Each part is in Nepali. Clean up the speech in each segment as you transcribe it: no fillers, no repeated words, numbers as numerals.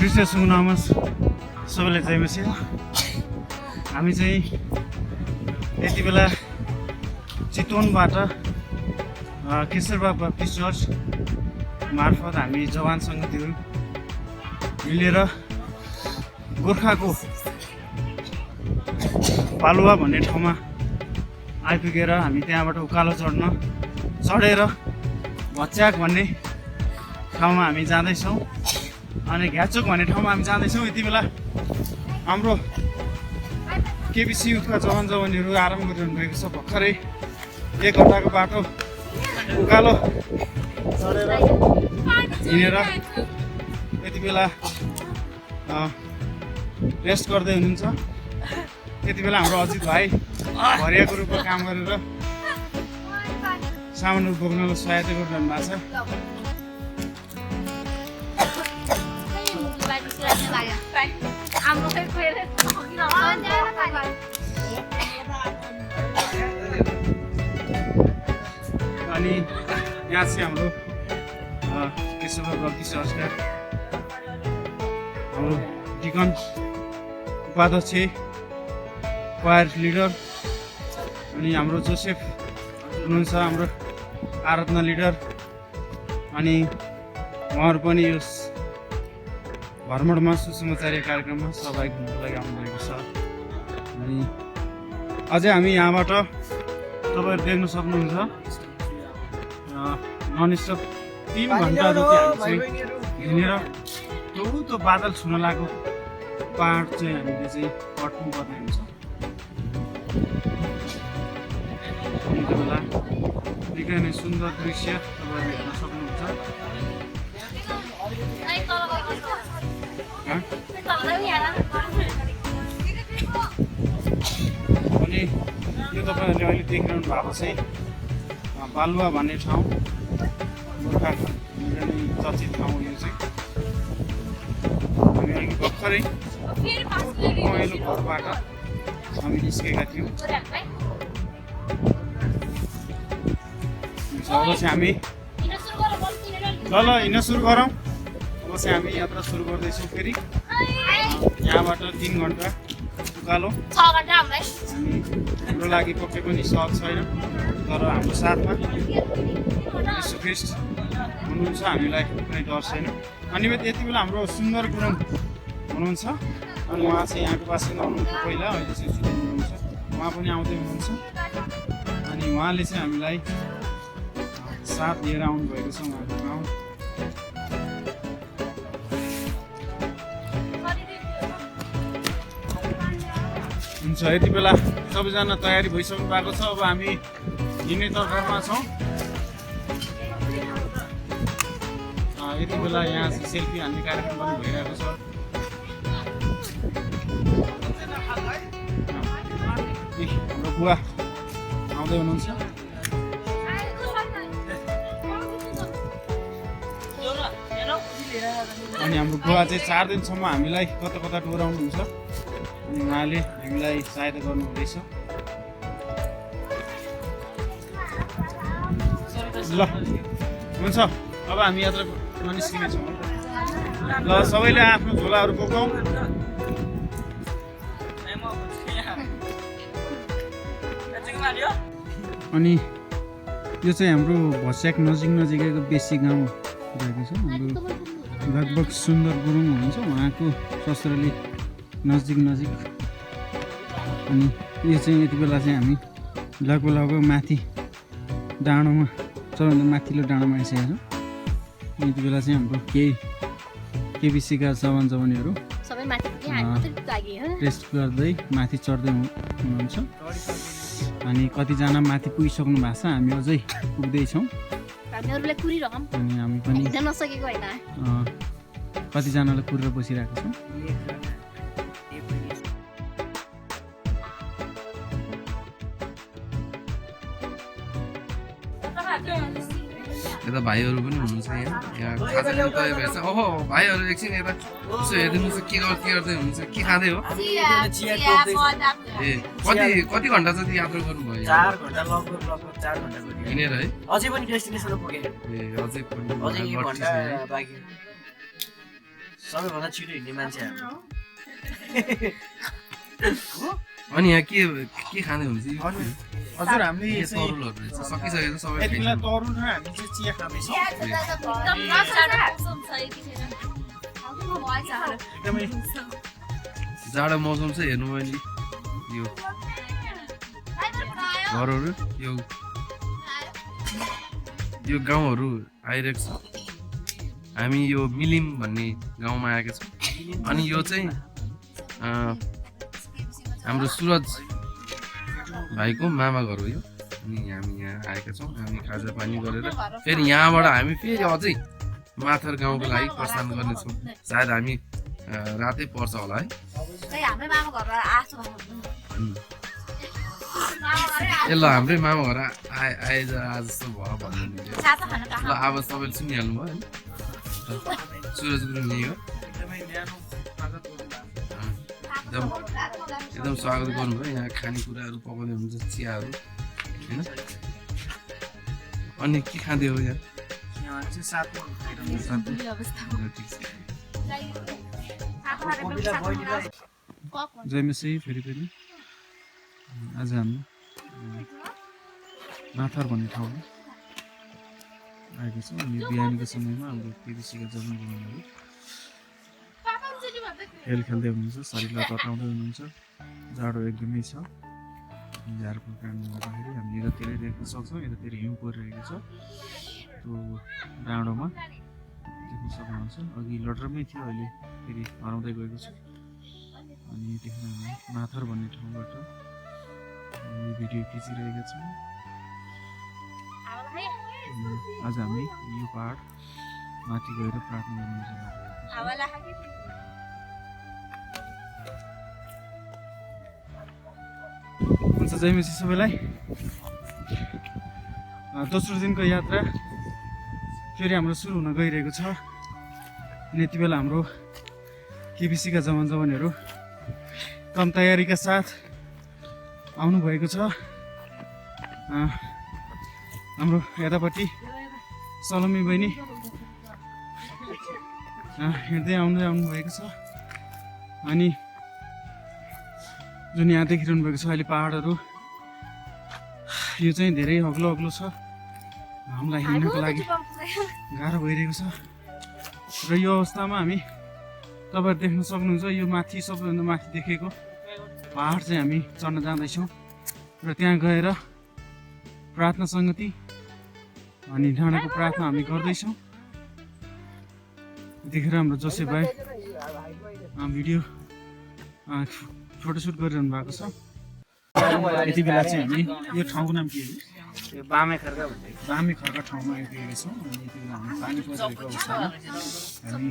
क्रिस्चियन सुनामस सबैले चाहिँ मसिया हामी चाहिँ यति बेला चितवनबाट केशरबाग बाप्टिस्ट चर्च मार्फत हामी जवान सङ्गीतहरू मिलेर गोर्खाको पालुवा भन्ने ठाउँमा आइपुगेर हामी त्यहाँबाट उकालो चढेर भच्याक भन्ने ठाउँमा हामी जाँदैछौँ अनि घ्याचोक भन्ने ठाउँमा हामी जाँदैछौँ। यति बेला हाम्रो केबिसी युथका जवानहरू आरम्भ गरिरहनु भएको छ। भर्खरै 1 घन्टाको बाटो उकालो चढेर हिँडेर यति बेला रेस्ट गर्दै हुनुहुन्छ। यति बेला हाम्रो अजित भाइ भरियाको रूपमा काम गरेर सामानहरू बोक्नलाई सहायता गरिरहनु भएको छ। अनि यहाँ चाहिँ हाम्रो केशरबाग बाप्टिस्ट चर्चका हाम्रो डिकन उपाध्यक्ष क्वायर लिडर अनि हाम्रो जोसेफ हुनुहुन्छ हाम्रो आराधना लिडर अनि उहाँहरू पनि यो भ्रमणमा सुसमाचार्य कार्यक्रममा सहभागी हुनको लागि आउनुभएको छ। अनि अझै हामी यहाँबाट तपाईँहरू देख्न सक्नुहुन्छ ननस्टप 3 घन्टा जति हामी चाहिँ हिँडेर त्यो बादल छुन लागेको पाहाड चाहिँ हामीले चाहिँ कट्नु पर्ने हुन्छ। यति बेला निकै नै सुन्दर दृश्य तपाईँहरूले हेर्न सक्नुहुन्छ। अनि यो तपाईँहरूले अहिले देखिरहनु भएको चाहिँ बालुवा भन्ने ठाउँ गोर्खाको चर्चित ठाउँ हो। यो चाहिँ हामी अघि भर्खरै पहेँलो घरबाट हामी निस्केका थियौँ। अब चाहिँ हामी ल हिँड्न सुरु गरौँ। अब चाहिँ हामी यात्रा सुरु गर्दैछौँ। फेरि यहाँबाट 3 घन्टा उकालो हाम्रो लागि पक्कै पनि सहज छैन, तर हाम्रो साथमा यीशु ख्रीष्ट हुनुहुन्छ, हामीलाई कुनै डर छैन। अनि यति बेला हाम्रो सुन्दर गुरुङ हुनुहुन्छ अनि उहाँ चाहिँ यहाँको बासिन्दा हुनुहुन्थ्यो पहिला, अहिले चाहिँ सुरु हुनुहुन्छ। उहाँ पनि आउँदै हुनुहुन्छ अनि उहाँले चाहिँ हामीलाई साथ लिएर आउनुभएको छ उहाँको गाउँ। हुन्छ, यति बेला सबैजना तयारी भइसक्नु भएको छ। अब हामी हिँड्ने तर्फमा छौँ। यति बेला यहाँ सेल्फी हान्ने कार्यक्रम पनि भइरहेको छ। हाम्रो बुवा आउँदै हुनुहुन्छ। अनि हाम्रो बुवा चाहिँ 4 दिनसम्म हामीलाई कता कता डोराउनुहुन्छ अनि उहाँले हामीलाई सहायता गर्नुहुँदैछ। ल हुन्छ, अब हामी यात्रा निस्किनेछौँ। ल सबैले आफ्नो झोलाहरू बोकौँ। अनि यो चाहिँ हाम्रो भच्याक नजिकैको बेसी गाउँ रहेको छ। हाम्रो लगभग सुन्दर गुरुङ हुनुहुन्छ, उहाँको ससुराली नजिक। अनि यो चाहिँ यति बेला चाहिँ हामी लगभग माथि डाँडोमा, सबैभन्दा माथिल्लो डाँडोमा आइसकेका छौँ। यति बेला चाहिँ हाम्रो केबिसीका जवानहरू रेस्ट गर्दै माथि चढ्दै हुनुहुन्छ। अनि कतिजना माथि पुगिसक्नु भएको छ, हामी अझै पुग्दैछौँ। अनि हामी पनि कतिजनालाई कुरेर बसिरहेको छौँ। यता भाइहरू पनि हुनुहुन्छ यहाँ खाजा खान तयार भएछ। ओहो भाइहरू एकछिन यता यसो हेरिदिनुहोस् के गर्दै हुनुहुन्छ, के खाँदै हो? ए कति घन्टा जति यात्रा गर्नुभयो? 4 घन्टा लगभग 4 घन्टा हिँडेर है? अझै पनि डेस्टिनेसनमा पुगे। ए अझै पनि बाँकी सबैभन्दा छिटो हिँड्ने मान्छे हाम्रो अनि यहाँ के खाँदै हुन्छ हजुर हामीले के तरुलहरू रहेछ सकिसकेको सबै यति बेला तरुल र हामी चाहिँ चिया खाँदैछौँ एकदमै जाडो मौसम छ हेर्नु मैले यो घरहरू यो गाउँहरू आइरहेको छ हामी यो मिलिम भन्ने गाउँमा आएका छौँ अनि यो चाहिँ हाम्रो सुरज भाइको मामा घर हो यो अनि हामी यहाँ आएका छौँ हामी खाजा पानी गरेर फेरि यहाँबाट हामी फेरि अझै माथर गाउँको लागि प्रस्थान गर्नेछौँ सायद हामी रातै पर्छ होला है ए ल हाम्रै मामा घर आएछ आज जस्तो भयो भन्नु ल अब तपाईँले सुनिहाल्नु भयो होइन सुरज गुरुङ यही हो एकदम स्वागत गर्नुभयो यहाँ खानेकुराहरू पकाउने हुन्छ चियाहरू होइन अनि के खाँदै हो यहाँ जयमसी फेरि आज हामी माथर भन्ने ठाउँमा आएको छौँ अनि बिहानीको समयमा हाम्रो केबिसीका जवान जवानहरू खेल खेल्दै हुनुहुन्छ शरीरलाई तताउँदै हुनुहुन्छ जाडो एकदमै छ जाडोको कारणले गर्दाखेरि हामी यतातिर देख्न सक्छौँ यतातिर हिउँ परिरहेको छ त्यो डाँडोमा देख्न सक्नुहुन्छ अघि लडरमै थियो अहिले फेरि हराउँदै गएको छ अनि यतिखेर हामी माथर भन्ने ठाउँबाट भिडियो खिचिरहेका छौँ आज हामी यो पहाड माथि गएर प्रार्थना गर्न हुन्छ जयमसी सबैलाई दोस्रो दिनको यात्रा फेरि हाम्रो सुरु हुन गइरहेको छ अनि यति बेला हाम्रो केबिसीका जवानहरू कम तयारीका साथ आउनुभएको छ हाम्रो यतापट्टि सलमी बहिनी हिँड्दै आउनुभएको छ अनि जुन यहाँ देखिरहनु भएको छ अहिले पहाडहरू यो चाहिँ धेरै अग्लो छ हामीलाई हिँड्नको लागि गाह्रो भइरहेको छ र यो अवस्थामा हामी तपाईँहरू देख्न सक्नुहुन्छ यो माथि सबैभन्दा माथि देखेको पहाड चाहिँ हामी चढ्न जाँदैछौँ र त्यहाँ गएर प्रार्थना सङ्गति अनि डाँडाको प्रार्थना हामी गर्दैछौँ यतिखेर हाम्रो जोसेफ भाइ भिडियो फोटोसुट गरिरहनु भएको छ यति बेला चाहिँ हामी यो ठाउँको नाम के हो बामे खर्का भन्ने बामे खर्का ठाउँमा आइपुगेका छौँ अनि यति बेला हामी पानी परिरहेको अवस्थामा हामी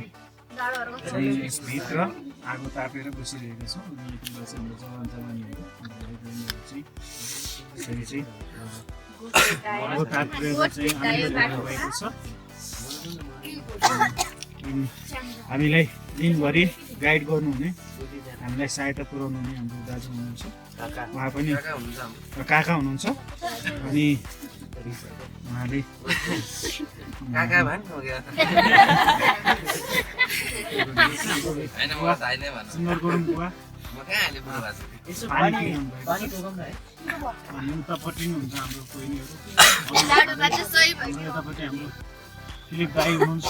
यसभित्र आगो तापेर बसिरहेका छौँ अनि यति बेला चाहिँ हाम्रो जवानहरू चाहिँ यसरी चाहिँ आगो तापेर चाहिँ भएको छ हामीलाई दिनभरि गाइड गर्नुहुने हामीलाई सहायता पुर्याउनु हुने हाम्रो दाजु हुनुहुन्छ उहाँ पनि काका हुनुहुन्छ अनि उहाँले सुन्दर गरौँ बुवा अनि उतापट्टि नै हुन्छ हाम्रो बहिनीहरू यतापट्टि हाम्रो फिलिप भाइ हुनुहुन्छ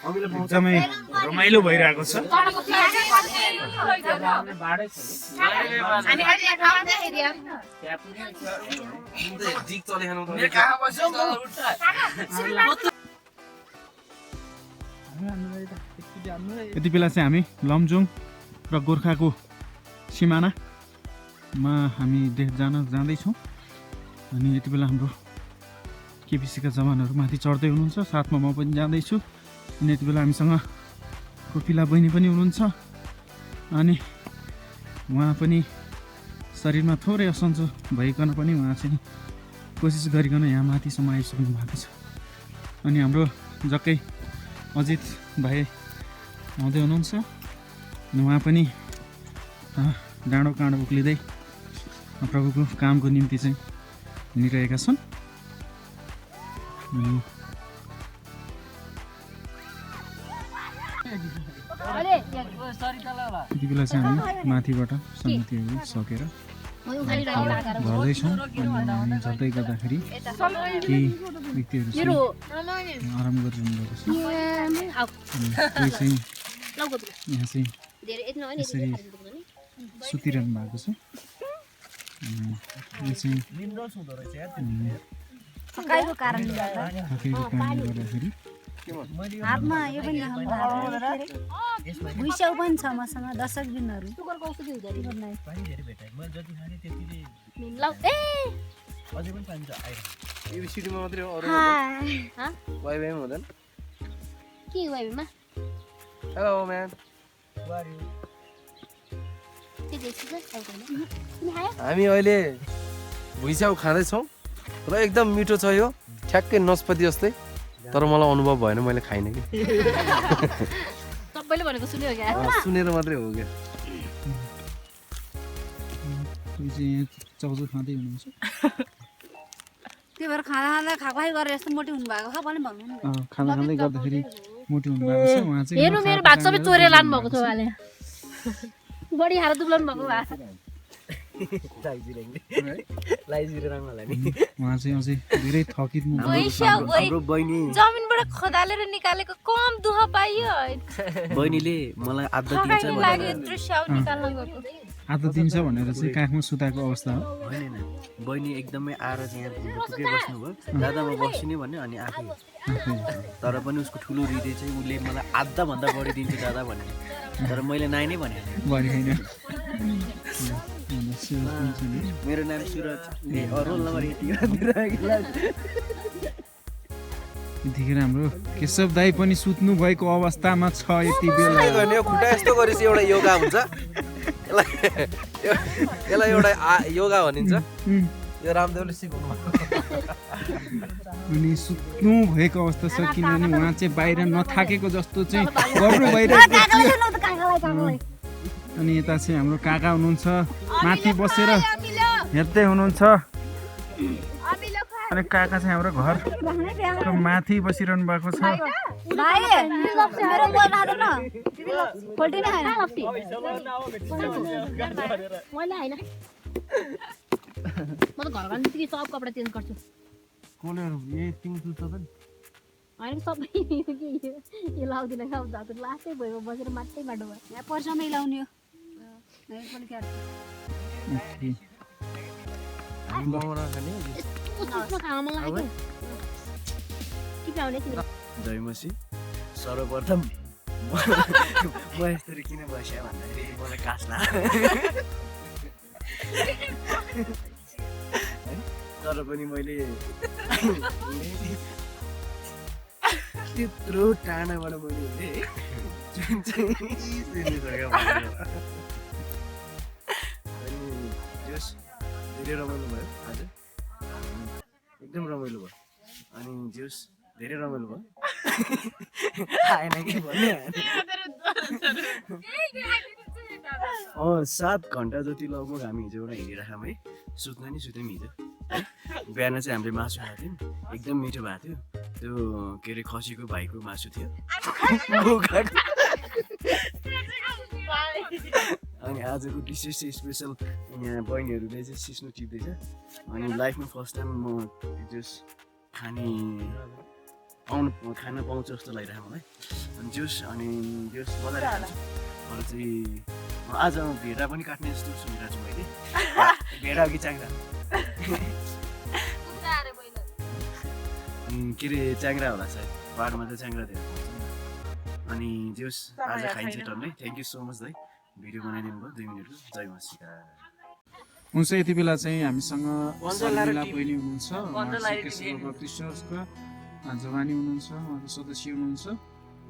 एकदमै रमाइलो भइरहेको छ यति बेला चाहिँ हामी लमजुङ र गोर्खाको सिमानामा हामी जाँदैछौँ अनि यति बेला हाम्रो केबिसीका जवानहरू माथि चढ्दै हुनुहुन्छ साथमा म पनि जाँदैछु अनि यति बेला हामीसँग कोपिला बहिनी पनि हुनुहुन्छ अनि उहाँ पनि शरीरमा थोरै असन्चो भइकन पनि उहाँ चाहिँ कोसिस गरिकन यहाँ माथिसम्म आइसक्नु भएको छ अनि हाम्रो जक्कै अजित भाइ आउँदै हुनुहुन्छ उहाँ पनि डाँडो काँडो उक्लिँदै प्रभुको कामको निम्ति चाहिँ हिँडिरहेका छन्। यति बेला चाहिँ हामी माथिबाट समितिहरू सकेर झर्दैछौँ। अनि झर्दै गर्दाखेरि केही व्यक्तिहरू चाहिँ आराम गरिरहनु भएको छ। कोही चाहिँ यहाँ चाहिँ यसरी सुतिरहनु भएको छ। यो चाहिँ थकाइको कारणले गर्दाखेरि हातमा यो पनि भुइँस्याउ पनि छ मसँग दशक दिनहरू एबिसिडीमा मात्रै हो, अरू वाइवाईमा हुँदैन? के वाइमा हेलो म्याम, हामी अहिले भुइँस्याउ खाँदैछौँ र एकदम मिठो छ यो, ठ्याक्कै नस्पति जस्तै। तर मलाई अनुभव भएन, मैले खाइनँ कि। सबैले भनेको सुन्यो क्या? सुनेर मात्रै हो क्या। चाउचाउ खाँदै हुनुहुन्छ। त्यही भएर खाना खाँदा खाइ गरेर यस्तो मोटी हुनुभएको छ पनि भन्नु नि। खाना खाँदै गर्दाखेरि मोटी हुनुभएको छ उहाँ चाहिँ। हेर्नु मेरो भाग सबै चोरेर लानु भएको छ उहाँले। बढी खाएर दुब्लाउनु भएको भए उहाँ चाहिँ अझै धेरै थकित जमिनबाट खदालेर निकालेको कम दुःख पाइयो। बहिनीले मलाई आधा दिन्छ आधा दिन्छ भनेर चाहिँ काखमा सुताएको अवस्था हो। होइन, बहिनी एकदमै आएर चाहिँ यहाँ पुगेर बस्नुभयो। दादा म बस्छु नि भन्यो, अनि आफै। तर पनि उसको ठुलो हृदय चाहिँ उसले मलाई आधाभन्दा बढी दिन्छु दादा भने। तर मैले नाइ नै भने मेरो नाम सुरज, रोल नम्बर यतिखेर हाम्रो केशव दाई पनि सुत्नु भएको अवस्थामा छ। यति बेला खुट्टा यस्तो गरेपछि एउटा योगा हुन्छ, यसलाई एउटा योगा भनिन्छ। यो रामदेवले सिकाउनु अनि सुत्नु भएको अवस्था छ, किनभने उहाँ चाहिँ बाहिर नथाकेको जस्तो चाहिँ गर्नु भइरहेको थियो। अनि यता चाहिँ हाम्रो काका हुनुहुन्छ, माथि बसेर हेर्दै हुनुहुन्छ। अनि काका चाहिँ हाम्रो घरको माथि बसिरहनु भएको छ। म त घर गएपछि सब कपडा चेन्ज गर्छु। होइन सबै यो लाउँदिनँ क्या, लास्टै भयो बसेर मात्रै बाटो भयो। यहाँ पर्समै लाउने हो। जयमसी, सर्वप्रथम म यसरी किन बस्यो भन्दाखेरि मलाई कास लाग्यो। तर पनि मैले त्यत्रो टाढाबाट मैले जुन चाहिँ धेरै रमाइलो भयो आज, एकदम रमाइलो भयो। अनि जोस् धेरै रमाइलो भयो। आएन कि भन्ने 7 घन्टा जति लगभग हामी हिजो एउटा हिँडिराख्यौँ है। सुत्न नि सुत्यौँ हिजो। बिहान चाहिँ हामीले मासु खाएको थियौँ, एकदम मिठो भएको थियो। त्यो के अरे खसीको भाइको मासु थियो। अनि आजको डिसेस चाहिँ स्पेसल, यहाँ बहिनीहरूले चाहिँ सिस्नो टिप्दैछ। अनि लाइफमा फर्स्ट टाइम म जोस् खाना पाउँछु जस्तो लागिरहेको मलाई। अनि जोस् मजाले खान्छु। अरू चाहिँ आज भेडा पनि काट्ने जस्तो सुनिरहेको छु मैले। भेडा अघि च्याङ्रा के अरे च्याङ्रा होला सायद, पाहाडमा चाहिँ च्याङ्रा धेरै पाउँछ। अनि जोस् आज खाइन्छ टन्नै। थ्याङ्क यू सो मच दाइ, भिडियो बनाइदिनु भयो 2 मिनटको। जय मसीका। हुन्छ यति बेला चाहिँ हामीसँग सलिला बहिनी हुनुहुन्छ, जवानी हुनुहुन्छ, उहाँको सदस्य हुनुहुन्छ।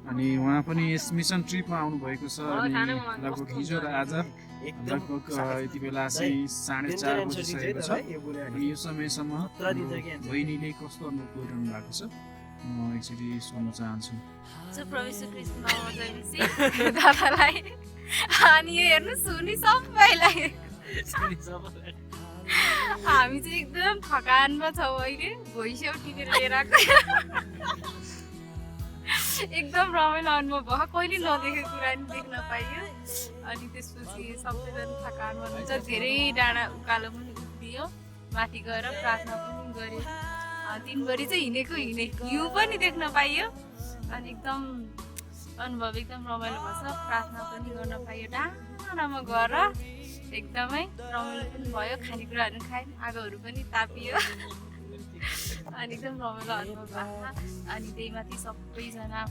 अनि उहाँ पनि यस मिसन ट्रिपमा आउनुभएको छ। अनि लगभग हिजो र आज लगभग यति बेला चाहिँ 4:30 बजिसकेको छ। अनि यो समयसम्म बहिनीले कस्तो अनुभव गरिरहनु भएको छ म एकचोटि सोध्न चाहन्छु जो प्रभु यीशु ख्रीष्टमा जयमसी दादालाई अनि यो हेर्नु सुनि सबैलाई हामी चाहिँ एकदम थकानमा छौँ अहिले भुइँस्याउ टिपेर लिएर आएको एकदम रमाइलो अनुभव भयो कहिले नदेखेको कुरा नि देख्न पाइयो अनि त्यसपछि सबैजना थकानमा हुनुहुन्छ धेरै डाँडा उकालो पनि उभियो माथि गएर प्रार्थना पनि गऱ्यो दिनभरि चाहिँ हिँडेको हिउँ पनि देख्न पाइयो अनि एकदम अनुभव एकदम रमाइलो भएछ प्रार्थना पनि गर्न पाइयो डाँडामा गएर एकदमै रमाइलो पनि भयो खानेकुराहरू खायौँ आगोहरू पनि तापियो अनि एकदम रमाइलो अनुभव भएको अनि त्यही माथि सबैजना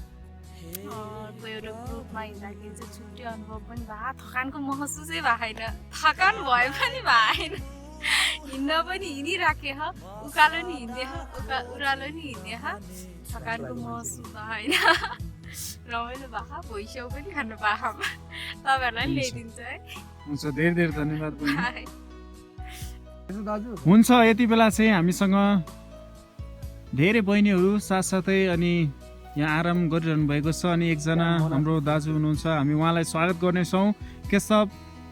एउटा ग्रुपमा हिँड्दाखेरि चाहिँ छुट्टै अनुभव पनि भयो थकानको महसुसै भएन थकान भए पनि भएन हिँड्न पनि हिँडिराखे उकालो नि हिँड्ने उरालो नि हिँड्ने थकानको महसुस भएन रमाइलो भएको भुइँस्याउ पनि खानु पाएको तपाईँहरूलाई पनि ल्याइदिन्छ है हुन्छ धेरै धेरै धन्यवाद दाजु हुन्छ यति बेला चाहिँ हामीसँग धेरै बहिनीहरू साथसाथै अनि यहाँ आराम गरिरहनु भएको छ अनि एकजना हाम्रो दाजु हुनुहुन्छ हामी उहाँलाई स्वागत गर्नेछौँ केशव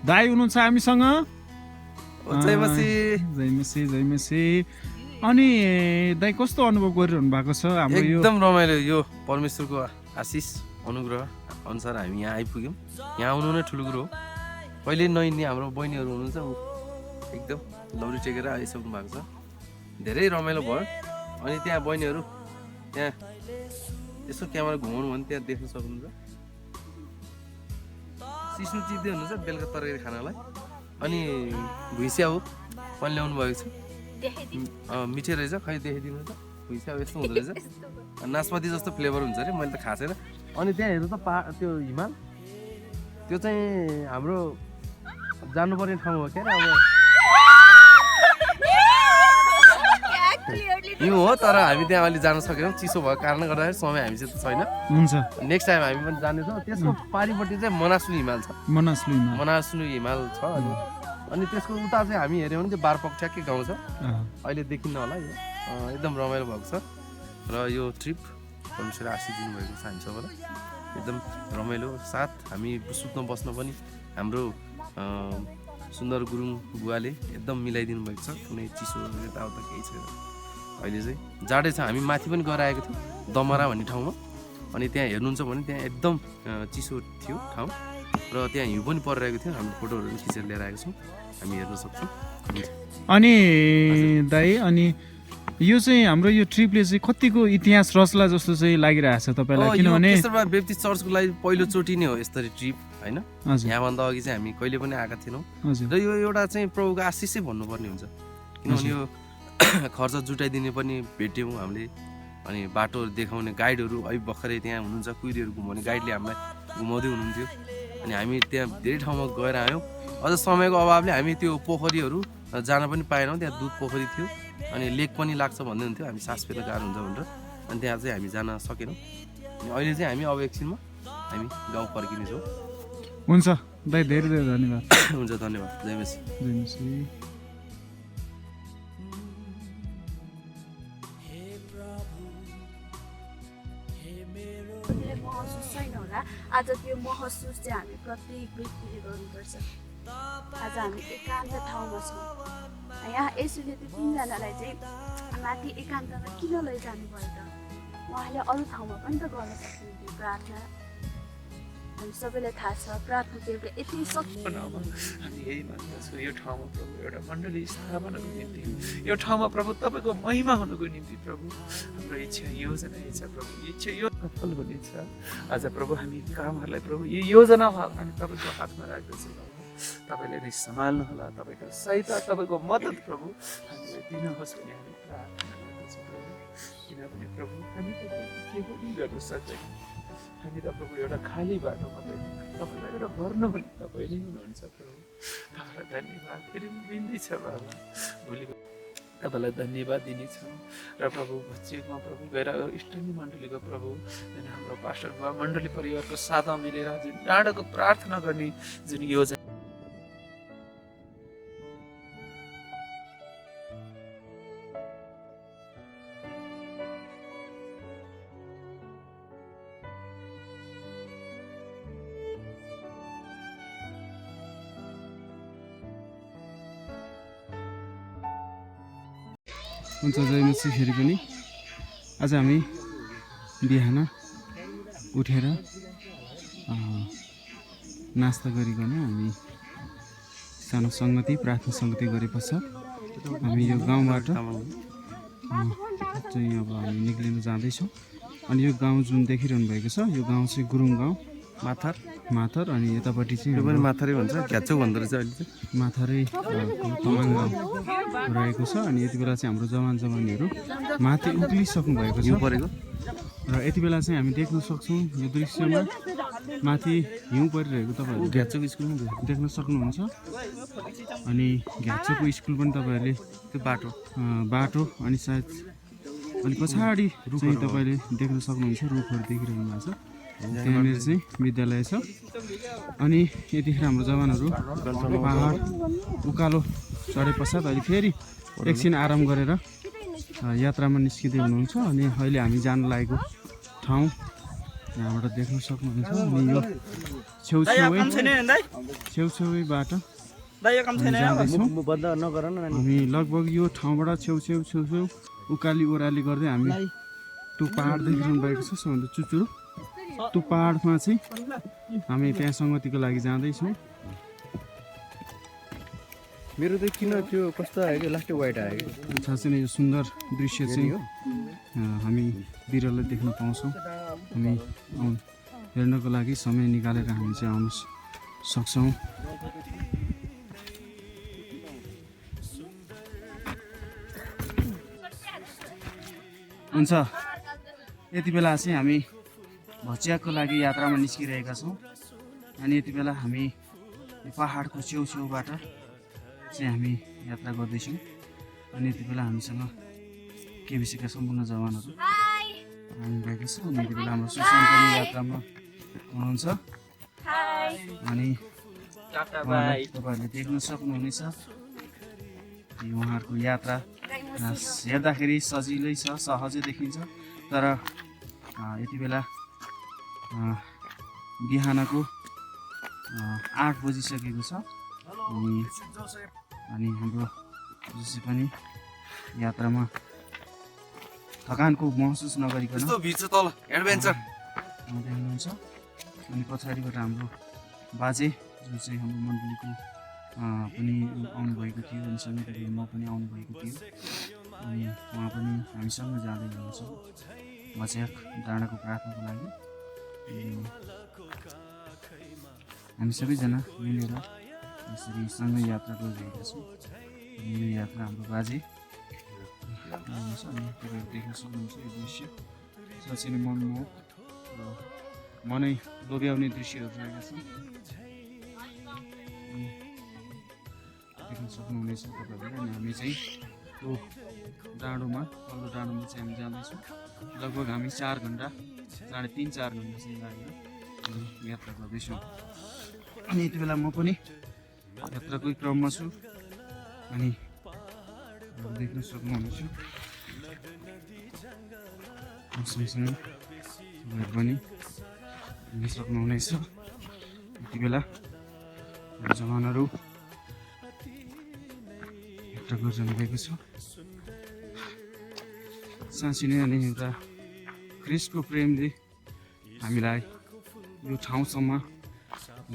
दाई हुनुहुन्छ हामीसँग जयमसी अनि दाई कस्तो अनुभव गरिरहनु भएको छ हाम्रो यो एकदम रमाइलो यो परमेश्वरको आशिष अनुग्रह अनुसार हामी यहाँ आइपुग्यौँ यहाँ आउनु नै ठुलो कुरो हो कहिले नहिँड्ने हाम्रो बहिनीहरू हुनुहुन्छ एकदम लौरी टेकेर आइसक्नु भएको छ धेरै रमाइलो भयो अनि त्यहाँ बहिनीहरू त्यहाँ यसो क्यामेरा घुमाउनु भने त्यहाँ देख्न सक्नुहुन्छ सिस्नु चिप्दै हुनुहुन्छ बेलुका तरकारी खानालाई अनि भुइँस्या हो पनि ल्याउनु भएको छ मिठै रहेछ खै देखाइदिनु त भुइँस्या यस्तो हुँदो रहेछ नास्पाती जस्तो फ्लेभर हुन्छ अरे मैले त खाएको छैन अनि त्यहाँ हेर्नु त त्यो हिमाल त्यो चाहिँ हाम्रो जानुपर्ने ठाउँ हो क्या अब यो हो तर हामी त्यहाँ अहिले जान सकेनौँ चिसो भएको कारणले गर्दाखेरि समय हामीसित छैन हुन्छ नेक्स्ट टाइम हामी पनि जानेछौँ त्यसको पारिपट्टि चाहिँ मनासलु हिमाल छ मनासलु हिमाल छ अनि त्यसको उता चाहिँ हामी हेऱ्यौँ भने त्यो बारपक्ठ्याकै गाउँ छ अहिले देखिन्न होला यो एकदम रमाइलो भएको छ र यो ट्रिप परमेश्वर आशिष दिनुभएको छ हामी सबैलाई एकदम रमाइलो साथ हामी सुत्न बस्न पनि हाम्रो सुन्दर गुरुङ बुवाले एकदम मिलाइदिनु भएको छ कुनै चिसो यताउता केही छैन अहिले चाहिँ जाडै छ हामी माथि पनि गएर आएको थियौँ दमरा भन्ने ठाउँमा अनि त्यहाँ हेर्नुहुन्छ भने त्यहाँ एकदम चिसो थियो ठाउँ र त्यहाँ हिउँ पनि परिरहेको थियो हामी फोटोहरू पनि खिचेर लिएर आएको छौँ हामी हेर्न सक्छौँ अनि दाइ अनि यो चाहिँ हाम्रो यो ट्रिपले चाहिँ कतिको इतिहास रचला जस्तो चाहिँ लागिरहेको छ तपाईँलाई किनभने बेप्टिस्ट चर्चको लागि पहिलोचोटि नै हो यसरी ट्रिप होइन यहाँभन्दा अघि चाहिँ हामी कहिले पनि आएका थिएनौँ र यो एउटा चाहिँ प्रभुको आशिषै भन्नुपर्ने हुन्छ किनभने यो खर्च जुटाइदिने पनि भेट्यौँ हामीले अनि बाटोहरू देखाउने गाइडहरू अहिले भर्खरै त्यहाँ हुनुहुन्छ कुइरीहरू घुमाउने गाइडले हामीलाई घुमाउँदै हुनुहुन्थ्यो अनि हामी त्यहाँ धेरै ठाउँमा गएर आयौँ अझ समयको अभावले हामी त्यो पोखरीहरू जान पनि पाएनौँ त्यहाँ दुध पोखरी थियो अनि लेक पनि लाग्छ भन्दै हुन्थ्यो हामी सास फेर्न गाह्रो हुन्छ भनेर अनि त्यहाँ चाहिँ हामी जान सकेनौँ अनि अहिले चाहिँ हामी अब एकछिनमा हामी गाउँ फर्किनेछौँ हुन्छ दाइ धेरै धेरै धन्यवाद हुन्छ धन्यवाद जयमसी महसुस छैन होला आज त्यो महसुस चाहिँ हामी प्रत्येक व्यक्तिले गर्नुपर्छ आज हामी एकान्त ठाउँमा छौँ यहाँ यसुले त्यो तिनजनालाई चाहिँ माथि एकान्तमा किन लैजानु भयो त उहाँले अरू ठाउँमा पनि त गर्न सक्नुहुन्थ्यो प्रार्थना हामी सबैलाई थाहा छ प्रार्थना त्यो एउटा यति शक्ति हामी यही मान्दछौँ यो ठाउँमा प्रभु एउटा मण्डली स्थापनाको निम्ति यो ठाउँमा प्रभु तपाईँको महिमा हुनुको निम्ति प्रभु हाम्रो इच्छा योजना इच्छा प्रभु इच्छा यो सफल हुनेछ आज प्रभु हामी कामहरूलाई प्रभु यो योजना हामी तपाईँको हातमा राख्दछौँ तपाईँले नै सम्हाल्नु होला तपाईँको सहायता तपाईँको मद्दत प्रभु हामीलाई दिनुहोस् भने हामी प्रार्थना गर्दछौँ प्रभु किनभने प्रभु हामी के पनि गर्न सक्दैनौँ हामी त प्रभु एउटा खाली बाटो मात्रै तपाईँलाई एउटा भर्नु पनि तपाईँ नै हुनुहुन्छ प्रभु तपाईँलाई धन्यवाद फेरि दिँदैछ बाबा भोलिको तपाईँलाई धन्यवाद दिनेछौँ र प्रभु बच्चीमा प्रभु गएर इष्टनी मण्डलीको प्रभु जुन हाम्रो पास्टर बुवा मण्डली परिवारको साथमा मिलेर जुन डाँडाको प्रार्थना गर्ने जुन योजना हुन्छ जय मसी फेरि पनि आज हामी बिहान उठेर नास्ता गरिकन हामी सानो सङ्गति प्रार्थना सङ्गति गरे पश्चात हामी यो गाउँबाट चाहिँ अब हामी निक्लिन जाँदैछौँ। अनि यो गाउँ जुन देखिरहनु भएको छ यो गाउँ चाहिँ गुरुङ गाउँ माथर अनि यतापट्टि चाहिँ यो पनि माथरै भन्छ घ्याचो भन्दो रहेछ अहिले चाहिँ माथरै तमाङ गाउँ रहेको छ। अनि यति बेला चाहिँ हाम्रो जवानहरू माथि उक्लिसक्नु भएको छ परेको र यति बेला चाहिँ हामी देख्न सक्छौँ यो दृश्यमा माथि हिउँ परिरहेको तपाईँहरू घ्याचोको स्कुल देख्न सक्नुहुन्छ। अनि घ्याचोको स्कुल पनि तपाईँहरूले त्यो बाटो अनि सायद अनि पछाडि चाहिँ तपाईँले देख्न सक्नुहुन्छ रुखहरू देखिरहनु भएको छ। त्यहाँनिर चाहिँ विद्यालय छ। अनि यतिखेर हाम्रो जवानहरू पहाड उकालो चढे पश्चात अहिले फेरि एकछिन आराम गरेर यात्रामा निस्किँदै हुनुहुन्छ। अनि अहिले हामी जान लागेको ठाउँ यहाँबाट देख्न सक्नुहुन्छ। अनि यो छेउछेउैबाट जाँदैछौँ हामी लगभग यो ठाउँबाट छेउछेउ उकाली ओह्राली गर्दै हामी त्यो पहाड देखिरहनु भएको छ सबभन्दा चुचुरो त्यो पहाडमा चाहिँ हामी त्यहाँ सङ्गतिको लागि जाँदैछौँ। मेरो त किन त्यो कस्तो आयो कि लास्टै वाइट आयो कि साँच्चै नै यो सुन्दर दृश्य चाहिँ हामी बिरलै देख्न पाउँछौँ। हामी हेर्नको लागि समय निकालेर हामी चाहिँ आउन सक्छौँ। हुन्छ यति बेला चाहिँ हामी भचियाको लागि यात्रामा निस्किरहेका छौँ। अनि यति बेला हामी पहाडको छेउछेउबाट चाहिँ हामी यात्रा गर्दैछौँ। अनि यति बेला हामीसँग केबिसीका सम्पूर्ण जवानहरू आउनुभएको छ। अनि यति बेला हाम्रो सुशान्त पनि यात्रामा हुनुहुन्छ। अनि तपाईँहरूले देख्न सक्नुहुनेछ उहाँहरूको यात्रा हेर्दाखेरि सजिलै छ सहजै देखिन्छ तर यति बेला बिहानको 8 बजिसकेको छ। अनि हाम्रो जसै पनि यात्रामा थकानको महसुस नगरिकन हुनुहुन्छ। अनि पछाडिबाट हाम्रो बाजे जो चाहिँ हाम्रो मण्डलीको पनि आउनुभएको थियो अनि सँगै म पनि आउनुभएको थियो। अनि उहाँ पनि हामीसँग जाँदै हुनुहुन्छ भच्याक डाँडाको प्रार्थनाको लागि। हामी सबैजना मिलेर यसरी सँगै यात्रा गरिरहेका छौँ। अनि यो यात्रा हाम्रो बाजे हुनुहुन्छ। अनि तपाईँहरू देख्न सक्नुहुन्छ यो दृश्य साँच्चै नै मनमोहक र मनै लोभ्याउने दृश्यहरू रहेका छन्। देख्न सक्नुहुनेछ तपाईँहरूले। अनि हामी चाहिँ त्यो डाँडोमा पल्लो डाँडोमा चाहिँ हामी जाँदैछौँ। लगभग हामी 4 घन्टा 3.5-4 घन्टा चाहिँ लागेर यात्रा गर्दैछौँ। अनि यति बेला म पनि यात्राकै क्रममा छु। अनि देख्न सक्नुहुनेछ सँगसँगै तपाईँहरू पनि हेर्न सक्नुहुनेछ यति बेला जवानहरू यात्रा गरिरहनु भएको छ। साँच्चै नै अनि एउटा ख्रिस्टको प्रेमले हामीलाई यो ठाउँसम्म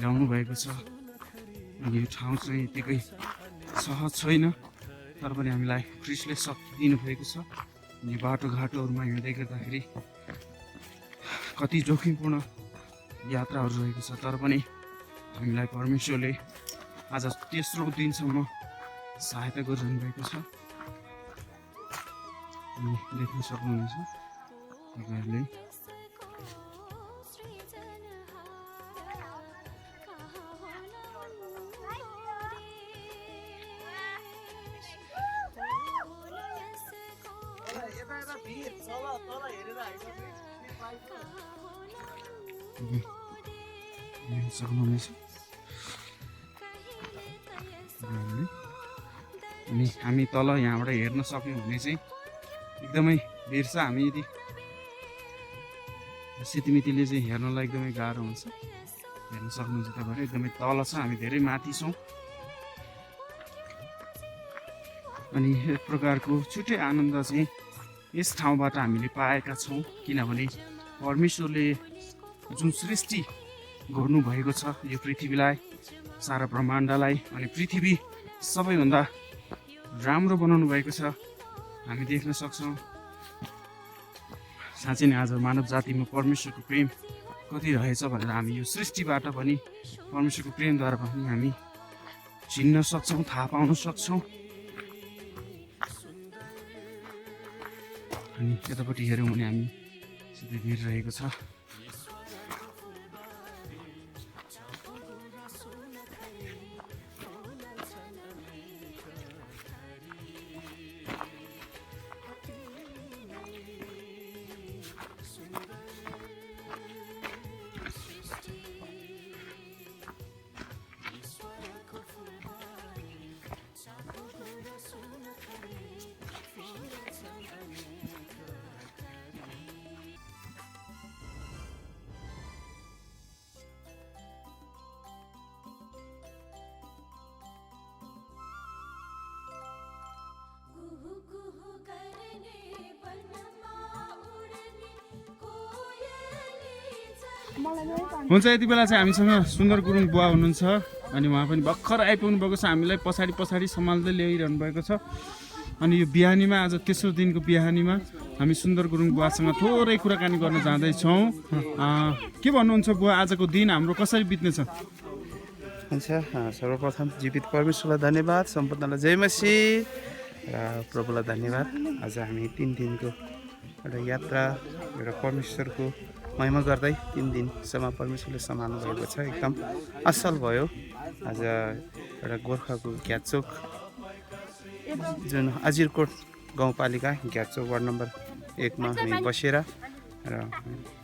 ल्याउनु भएको छ। अनि यो ठाउँ चाहिँ यतिकै सहज छैन तर पनि हामीलाई ख्रिस्टले शक्ति दिनुभएको छ। अनि बाटोघाटोहरूमा हिँड्दै गर्दाखेरि कति जोखिमपूर्ण यात्राहरू रहेको छ तर पनि हामीलाई परमेश्वरले आज तेस्रो दिनसम्म सहायता गरिरहनु भएको छ। अनि देख्न सक्नुहुनेछ तपाईँहरूले। सक्नुहुनेछ अनि हामी तल यहाँबाट हेर्न सक्यौँ भने चाहिँ एकदमै भिर छ। हामी यदि सितिमितिले चाहिँ हेर्नलाई एकदमै गाह्रो हुन्छ। हेर्न सक्नुहुन्छ तपाईँहरू एकदमै तल छ हामी धेरै माथि छौँ। अनि एक प्रकारको छुट्टै आनन्द चाहिँ यस ठाउँबाट हामीले पाएका छौँ किनभने परमेश्वरले जुन सृष्टि गर्नुभएको छ यो पृथ्वीलाई सारा ब्रह्माण्डलाई अनि पृथ्वी सबैभन्दा राम्रो बनाउनु भएको छ हामी देख्न सक्छौँ। साँच्चै नै आज मानव जातिमा परमेश्वरको प्रेम कति रहेछ भनेर हामी यो सृष्टिबाट पनि परमेश्वरको प्रेमद्वारा पनि हामी चिन्न सक्छौँ, थाहा पाउन सक्छौँ। अनि यतापट्टि हेऱ्यौँ भने हामी सिधै हेरिरहेको छ हुन्छ। यति बेला चाहिँ हामीसँग सुन्दर गुरुङ बुवा हुनुहुन्छ अनि उहाँ पनि भर्खर आइपुग्नु भएको छ। हामीलाई पछाडि पछाडि सम्हाल्दै ल्याइरहनु भएको छ। अनि यो बिहानीमा आज तेस्रो दिनको बिहानीमा हामी सुन्दर गुरुङ बुवासँग थोरै कुराकानी गर्न जाँदैछौँ। के भन्नुहुन्छ बुवा, आजको दिन हाम्रो कसरी बित्नेछ? हुन्छ, सर्वप्रथम जीवित परमेश्वरलाई धन्यवाद, सम्पूर्णलाई जय मसीह र प्रभुलाई धन्यवाद। आज हामी 3 दिनको एउटा यात्रा एउटा परमेश्वरको महिमा गर्दै 3 दिनसम्म परमेश्वरले सम्हाल्नु भएको छ। एकदम असल भयो। आज एउटा गोर्खाको घ्याचोक जुन अजिरकोट गाउँपालिका घ्याचोक वार्ड नम्बर 1 मा हामी बसेर र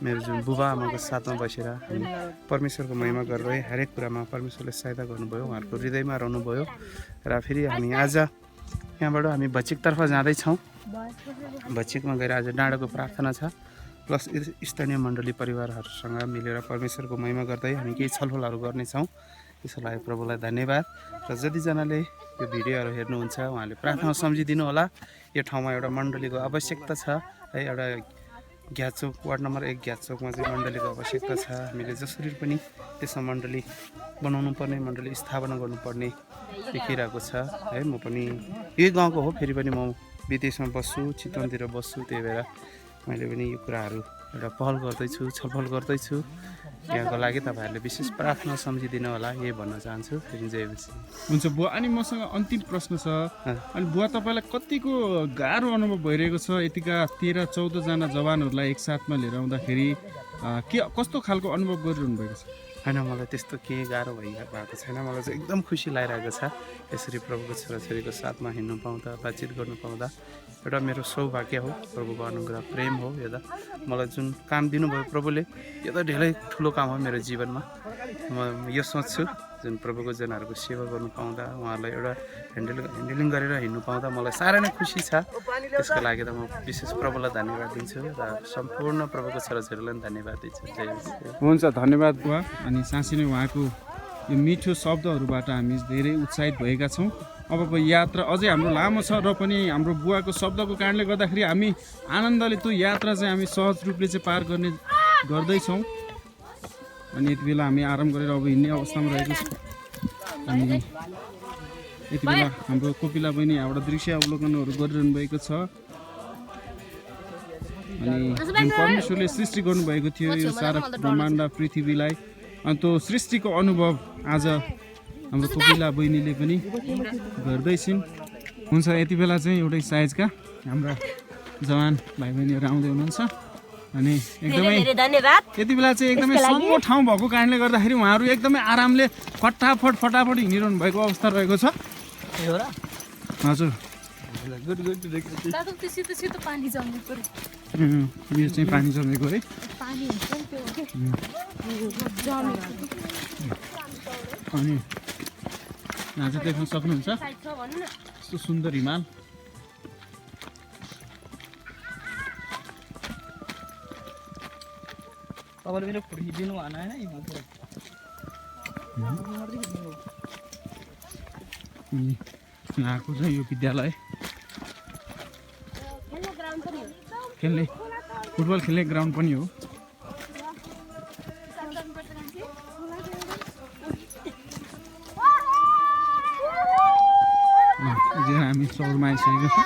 मेरो जुन बुबा आमाको साथमा बसेर हामी परमेश्वरको महिमा गर्दै हरेक कुरामा परमेश्वरले सहायता गर्नुभयो, उहाँहरूको हृदयमा रहनुभयो। र फेरि हामी आज यहाँबाट हामी भचिकतर्फ जाँदैछौँ। भचिकमा गएर आज डाँडाको प्रार्थना छ प्लस स्थानीय मण्डली परिवारहरूसँग मिलेर परमेश्वरको महिमा गर्दै हामी केही छलफलहरू गर्नेछौँ। त्यसको लागि प्रभुलाई धन्यवाद। र जतिजनाले यो भिडियोहरू हेर्नुहुन्छ उहाँले प्रार्थना सम्झिदिनु होला। यो ठाउँमा एउटा मण्डलीको आवश्यकता छ है। एउटा घ्याचोक वार्ड नम्बर 1 घ्याचोकमा चाहिँ मण्डलीको आवश्यकता छ। हामीले जसरी पनि त्यसमा मण्डली बनाउनु पर्ने, मण्डली स्थापना गर्नुपर्ने देखिरहेको छ है। म पनि यही गाउँको हो, फेरि पनि म विदेशमा बस्छु, चितवनतिर बस्छु। त्यही भएर मैले पनि यो कुराहरू एउटा पहल गर्दैछु, छलफल गर्दैछु। यहाँको लागि तपाईँहरूले विशेष प्रार्थना सम्झिदिनु होला, यही भन्न चाहन्छु। फेरि जय मसीह। हुन्छ बुवा, अनि मसँग अन्तिम प्रश्न छ। अनि बुवा, तपाईँलाई कतिको गाह्रो अनुभव भइरहेको छ यतिका 13-14 जना जवानहरूलाई एकसाथमा लिएर आउँदाखेरि के कस्तो खालको अनुभव गरिरहनु भएको छ? होइन, मलाई त्यस्तो केही गाह्रो भएको छैन। मलाई चाहिँ एकदम खुसी लागिरहेको छ यसरी प्रभुको छोराछोरीको साथमा हिँड्नु पाउँदा, बातचित गर्नु पाउँदा। एउटा मेरो सौभाग्य हो, प्रभुको अनुग्रह प्रेम हो। यो त मलाई जुन काम दिनुभयो प्रभुले, यो त धेरै ठुलो काम हो मेरो जीवनमा। म यो सोच्छु जुन प्रभुको जनहरूको सेवा गर्नु पाउँदा, उहाँहरूलाई एउटा ह्यान्डलिङ गरेर हिँड्नु पाउँदा मलाई साह्रै नै खुसी छ। त्यसको लागि त म विशेष प्रभुलाई धन्यवाद दिन्छु र सम्पूर्ण प्रभुको छोराछोरीलाई पनि धन्यवाद दिन्छु। जय मसीह। हुन्छ, धन्यवाद बुवा। अनि साँच्चै नै उहाँको यो मिठो शब्दहरूबाट हामी धेरै उत्साहित भएका छौँ। अबको यात्रा अझै हाम्रो लामो छ र पनि हाम्रो बुवाको शब्दको कारणले गर्दाखेरि हामी आनन्दले त्यो यात्रा चाहिँ हामी सहज रूपले चाहिँ पार गर्दैछौँ। अनि यति बेला हामी आराम गरेर अब हिँड्ने अवस्थामा रहेको छ। अनि यति बेला हाम्रो कोपिला बहिनी यहाँबाट दृश्य अवलोकनहरू गरिरहनु भएको छ। अनि जुन परमेश्वरले सृष्टि गर्नुभएको थियो यो सारा ब्रह्माण्ड पृथ्वीलाई, अनि त्यो सृष्टिको अनुभव आज हाम्रो कोपिला बहिनीले पनि गर्दैछिन्। हुन्छ, यति बेला चाहिँ एउटै साइजका हाम्रा जवान भाइ बहिनीहरू आउँदै हुनुहुन्छ। अनि एकदमै यति बेला चाहिँ एकदमै सम्म ठाउँ भएको कारणले गर्दाखेरि उहाँहरू एकदमै आरामले फटाफट हिँडिरहनु भएको अवस्था रहेको छ। हजुर, यो चाहिँ पानी जमेको है। अनि आज देख्न सक्नुहुन्छ यस्तो सुन्दर हिमाल। तपाईँले मेरो फोटो खिचिदिनु भएन होइन? यहाँको चाहिँ यो विद्यालय खेल्ने फुटबल खेल्ने ग्राउन्ड पनि हो। हामी चौरमा आइसकेको छौँ।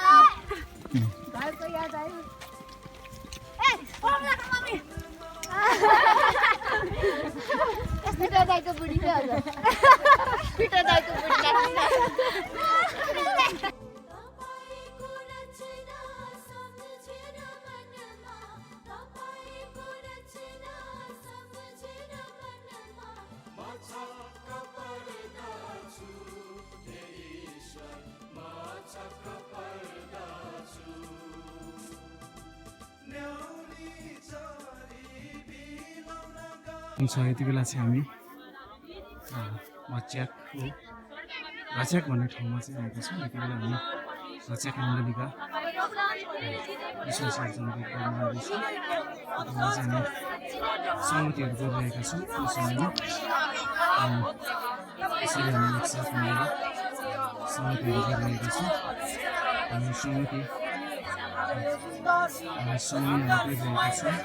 हुन्छ यति बेला चाहिँ हामी घच्याक भन्ने ठाउँमा चाहिँ आएको छौँ। यति बेला हामी घच्याक मण्डलीका सङ्गतिहरू गरिरहेका छौँ। यसरी हामी एकसाथ मिलेर सङ्गतिहरू गरिरहेका छौँ। हामी सङ्गीहरू गरिरहेका छौँ।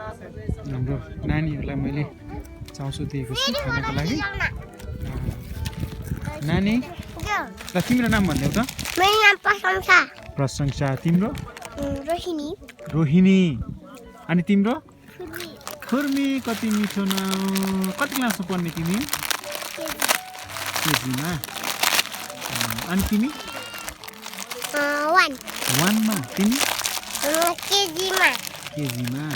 हाम्रो नानीहरूलाई मैले चाउसो दिएको छु खानको लागि। नानी ल तिम्रो नाम भनिदेऊ त। मेरो नाम प्रशंसा। प्रशंसा। तिम्रो? रोहिणी। रोहिणी। अनि तिम्रो? खुर्मी। कति मिठो नाम। कति क्लासमा पढ्ने तिमी? केजीमा। अनि तिमी? 1 मा। तिमी? केजीमा।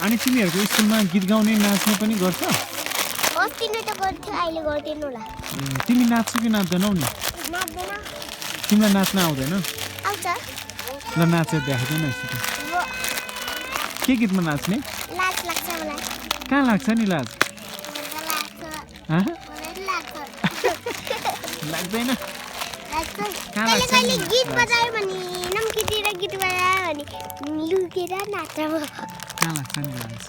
अनि तिमीहरूको स्कुलमा गीत गाउने नाच्ने पनि गर्छ? तिमी नाच्छौ कि नाच्दैनौ नि? तिमीलाई नाच्न आउँदैन? ल नाचेर देखाइदेऊ न यसो। के गीतमा नाच्ने? कहाँ लाग्छ नि लाज? लाग्दैन? कहाँ लाग्छ नि? गीत बजायो भने नम्कीतिर गीत बजायो भने लुकेर नाच्छ म। कहाँ लाग्छ नि लाज?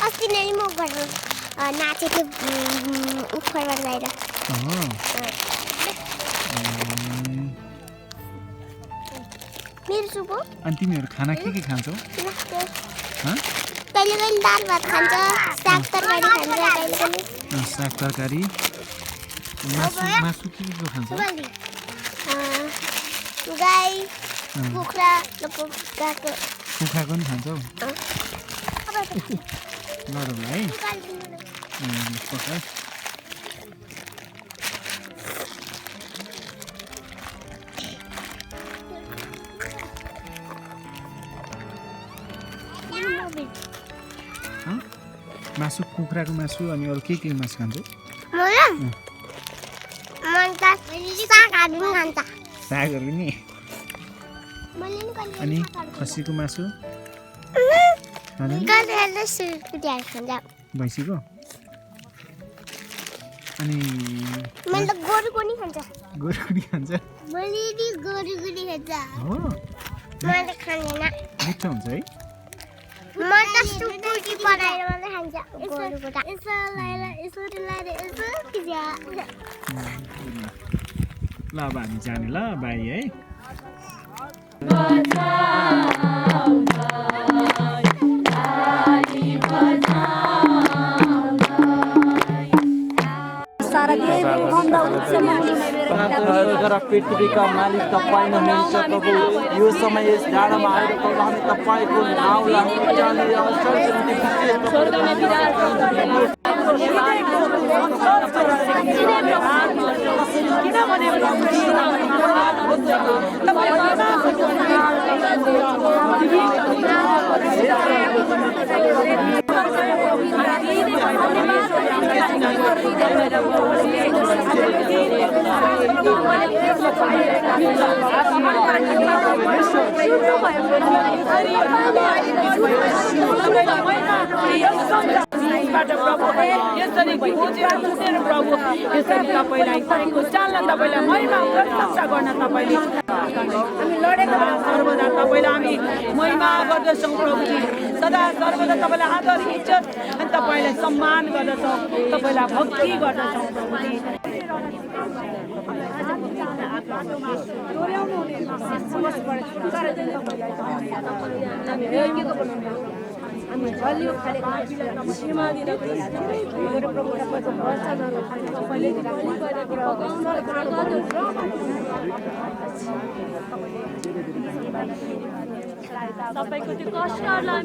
अस्ति नै म घरमा नाचेको उखरमा गएर। मेरो सुप हो। अनि तिमीहरू खाना के खान्छौ? कहिले कहिले दाल भात खान्छ, साग तरकारी खान्छ, कहिले कहिले साग तरकारी। मासु के खान्छ? गाई, कुखुरा, कुखुराको पनि खान्छौ? गरौँ है। मासु कुखुराको मासु अनि अरू के मासु खान्छौ? सागहरू नि। अनि खसीको मासु? भैँसीको? अनि गोरुको नि खान्छ। हो मैले खाँदैन मिठो हुन्छ है म त सुकुटी बनाएर मात्रै खान्छ गोरुको त यसो लाएर यसरी लाएर यसो खिच्या ल अब हामी जाने ल बाई है पृथ्वीका मालिक तपाईँ नै हुनुहुन्छ प्रभु यो समय यस डाँडामा आएर प्रभु हामी तपाईँको नाउँलाई यसरी प्रभु यसरी तपाईँलाई तपाईँको चालना तपाईँलाई महिमा प्रशंसा गर्न तपाईँले हामी लडेको सर्वदा तपाईँलाई हामी महिमा गर्दछौँ प्रभुजी सदा सर्वदा तपाईँलाई आदर इज्जत अनि तपाईँलाई सम्मान गर्दछौँ तपाईँलाई भक्ति गर्दछौँ प्रभुजी हामी बलियो खालेको सीमा दिन तपाईँको त्यो कष्टहरूलाई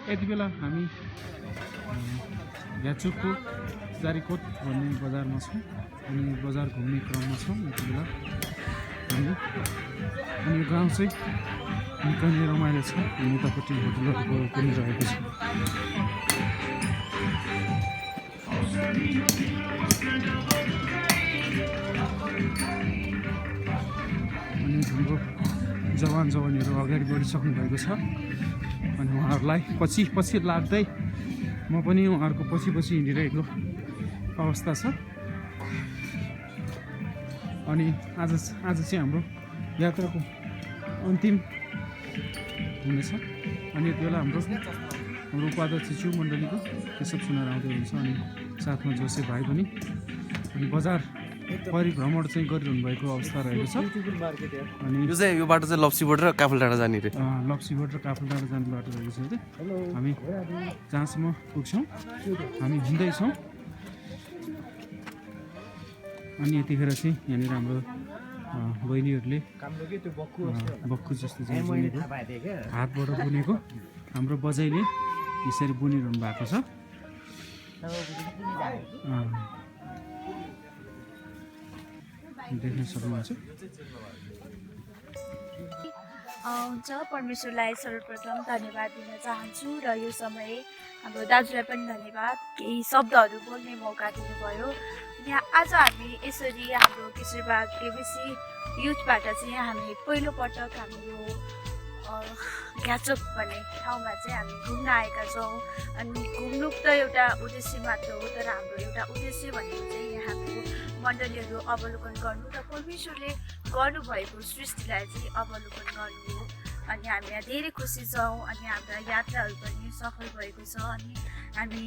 यति बेला हामी घ्याचुकको जारीकोट भन्ने बजारमा छौँ अनि बजार घुम्ने क्रममा छौँ यति बेला हामी अनि यो गाउँ चाहिँ निकै नै रमाइलो छ अनि यतापट्टि होटलहरू पनि रहेको छ अनि हाम्रो जवान जवानीहरू अगाडि बढिसक्नु भएको छ अनि उहाँहरूलाई पछि लाग्दै म पनि उहाँहरूको पछि हिँडिरहेको अवस्था छ अनि आज चाहिँ हाम्रो यात्राको अन्तिम हुनेछ अनि यति बेला हाम्रो उपाध्यक्ष च्यु मण्डलीको केशव सुनार आउँदै हुन्छ अनि साथमा जोसे भाइ पनि अनि बजार परिभ्रमण चाहिँ गरिरहनु भएको अवस्था रहेको छ अनि यो बाटो चाहिँ लप्सीबाट र काफलडाँडा जाने रे लप्सीबाट र काफलडाँडा जाने बाटो रहेको छ अरे हामी जहाँसम्म पुग्छौँ हामी हिँड्दैछौँ अनि यतिखेर चाहिँ यहाँनिर हाम्रो बहिनीहरूले बक्खु जस्तो चाहिँ बुनेको हातबाट बुनेको हाम्रो बजाइले यसरी बुनिरहनु भएको छ देख्न सक्नुहुन्छ हुन्छ परमेश्वरलाई सर्वप्रथम धन्यवाद दिन चाहन्छु र यो समय हाम्रो दाजुलाई पनि धन्यवाद केही शब्दहरू बोल्ने मौका दिनुभयो यहाँ आज हामी यसरी हाम्रो केशरबाग केबिसी युथबाट चाहिँ हामी पहिलोपटक हाम्रो घ्याचोक भन्ने ठाउँमा चाहिँ हामी घुम्न आएका छौँ अनि घुम्नु त एउटा उद्देश्य मात्र हो तर हाम्रो एउटा उद्देश्य भनेको चाहिँ यहाँको मण्डलीहरू अवलोकन गर्नु र परमेश्वरले गर्नुभएको सृष्टिलाई चाहिँ अवलोकन गर्नु हो अनि हामी यहाँ धेरै खुसी छौँ अनि हाम्रा यात्राहरू पनि सफल भएको छ अनि हामी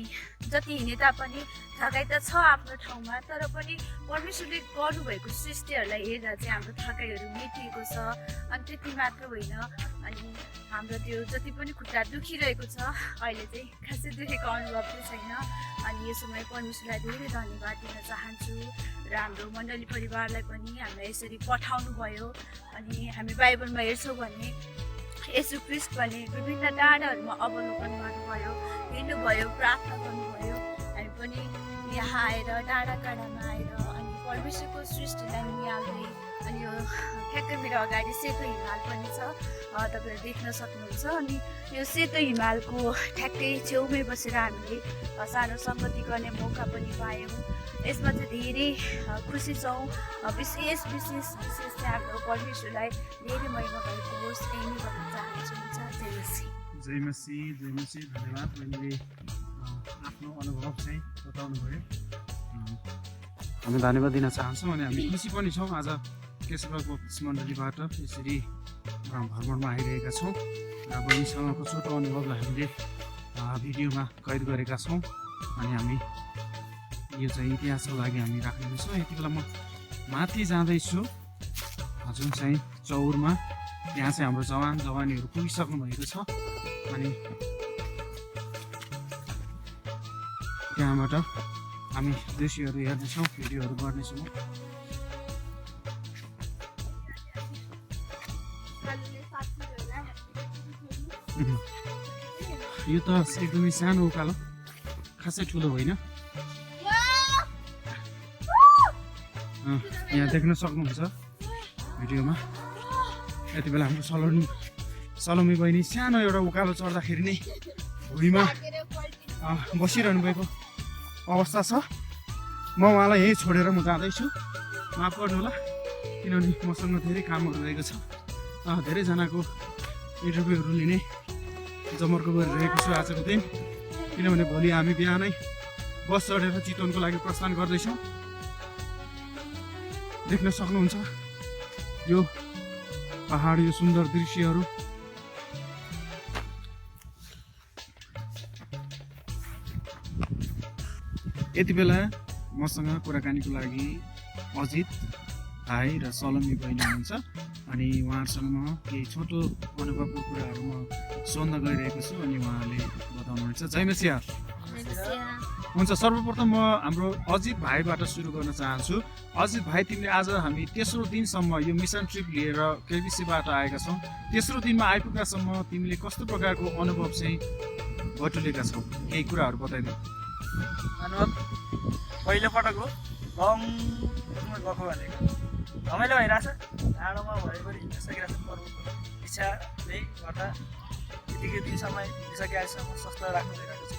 जति हिँडे तापनि थकाइ त छ आफ्नो ठाउँमा तर पनि परमेश्वरले गर्नुभएको सृष्टिहरूलाई हेर्दा चाहिँ हाम्रो थकाइहरू मेटिएको छ अनि त्यति मात्र होइन अनि हाम्रो त्यो जति पनि खुट्टा दुखिरहेको छ अहिले चाहिँ खासै दुखेको अनुभव चाहिँ छैन अनि यो समय परमेश्वरलाई धेरै धन्यवाद दिन चाहन्छु र हाम्रो मण्डली परिवारलाई पनि हामीलाई यसरी पठाउनु भयो अनि हामी बाइबलमा हेर्छौँ भने येशू ख्रीष्ट भने विभिन्न डाँडाहरूमा अवलोकन गर्नुभयो हिँड्नुभयो प्रार्थना गर्नुभयो हामी पनि यहाँ आएर डाँडा काँडामा आएर अनि परमेश्वरको सृष्टिलाई निहाल्दै अनि यो ठ्याक्कै मेरो अगाडि सेतो हिमाल पनि छ तपाईँहरू देख्न सक्नुहुन्छ अनि यो सेतो हिमालको ठ्याक्कै छेउमै बसेर हामीले सानो सङ्गति गर्ने मौका पनि पायौँ यसमा चाहिँ धेरै खुसी छौँ विशेष चाहिँ हाम्रो परमेश्वरलाई धेरै महिमा भएको होस् यही नै भन्न चाहन्छु जय मसीह धन्यवाद मैले आफ्नो अनुभव चाहिँ बताउनु भयो हामी धन्यवाद दिन चाहन्छौँ अनि हामी खुसी पनि छौँ आज केशवको मण्डलीबाट यसरी भ्रमणमा आइरहेका छौँ र बहिनीसँगको छोटो अनुभवलाई हामीले भिडियोमा कैद गरेका छौँ अनि हामी यो चाहिँ इतिहासको लागि हामी राख्नेछौँ। यति बेला म माथि जाँदैछु जुन चाहिँ चौरमा त्यहाँ चाहिँ हाम्रो जवानीहरू पुगिसक्नु भएको छ अनि त्यहाँबाट हामी दृश्यहरू हेर्नेछौँ भिडियोहरू गर्नेछौँ। यो त एकदमै सानो उकालो खासै ठुलो होइन यहाँ देख्न सक्नुहुन्छ भिडियोमा यति बेला हाम्रो सलोमी बहिनी सानो एउटा उकालो चढ्दाखेरि नै भुइँमा बसिरहनु भएको अवस्था छ म उहाँलाई यहीँ छोडेर म जाँदैछु माफ गर्नु होला किनभने मसँग धेरै कामहरू रहेको छ धेरैजनाको इन्टरभ्यूहरू लिने जमर्को गरिरहेको छु आजको दिन किनभने भोलि हामी बिहानै बस चढेर चितवनको लागि प्रस्थान गर्दैछौँ। देख्न सक्नुहुन्छ यो पहाड यो सुन्दर दृश्यहरू यति बेला मसँग कुराकानीको लागि अजित भाइ र सलोमी बहिनी हुनुहुन्छ अनि उहाँहरूसँग म केही छोटो अनुभवको कुराहरू म सोध्न गइरहेको छु अनि उहाँले बताउनुहुन्छ। जय मसीह। हुन्छ सर्वप्रथम म हाम्रो अजित भाइबाट सुरु गर्न चाहन्छु। अजित भाइ तिमीले आज हामी तेस्रो दिनसम्म यो मिसन ट्रिप लिएर केबिसीबाट आएका छौँ तेस्रो दिनमा आइपुग्दासम्म तिमीले कस्तो प्रकारको अनुभव चाहिँ बटुलेका छौ केही कुराहरू बताइदिनु। अनुभव पहिलोपटक हो गाउँमा गएको भनेको रमाइलो भइरहेछ टाढोमा भए पनि हिँड्न सकिरहेको छ पर्वतको इच्छाले गर्दा यतिकै दिन समय हिँडिसकेसम्म स्वस्थ राख्नु गइरहेको छ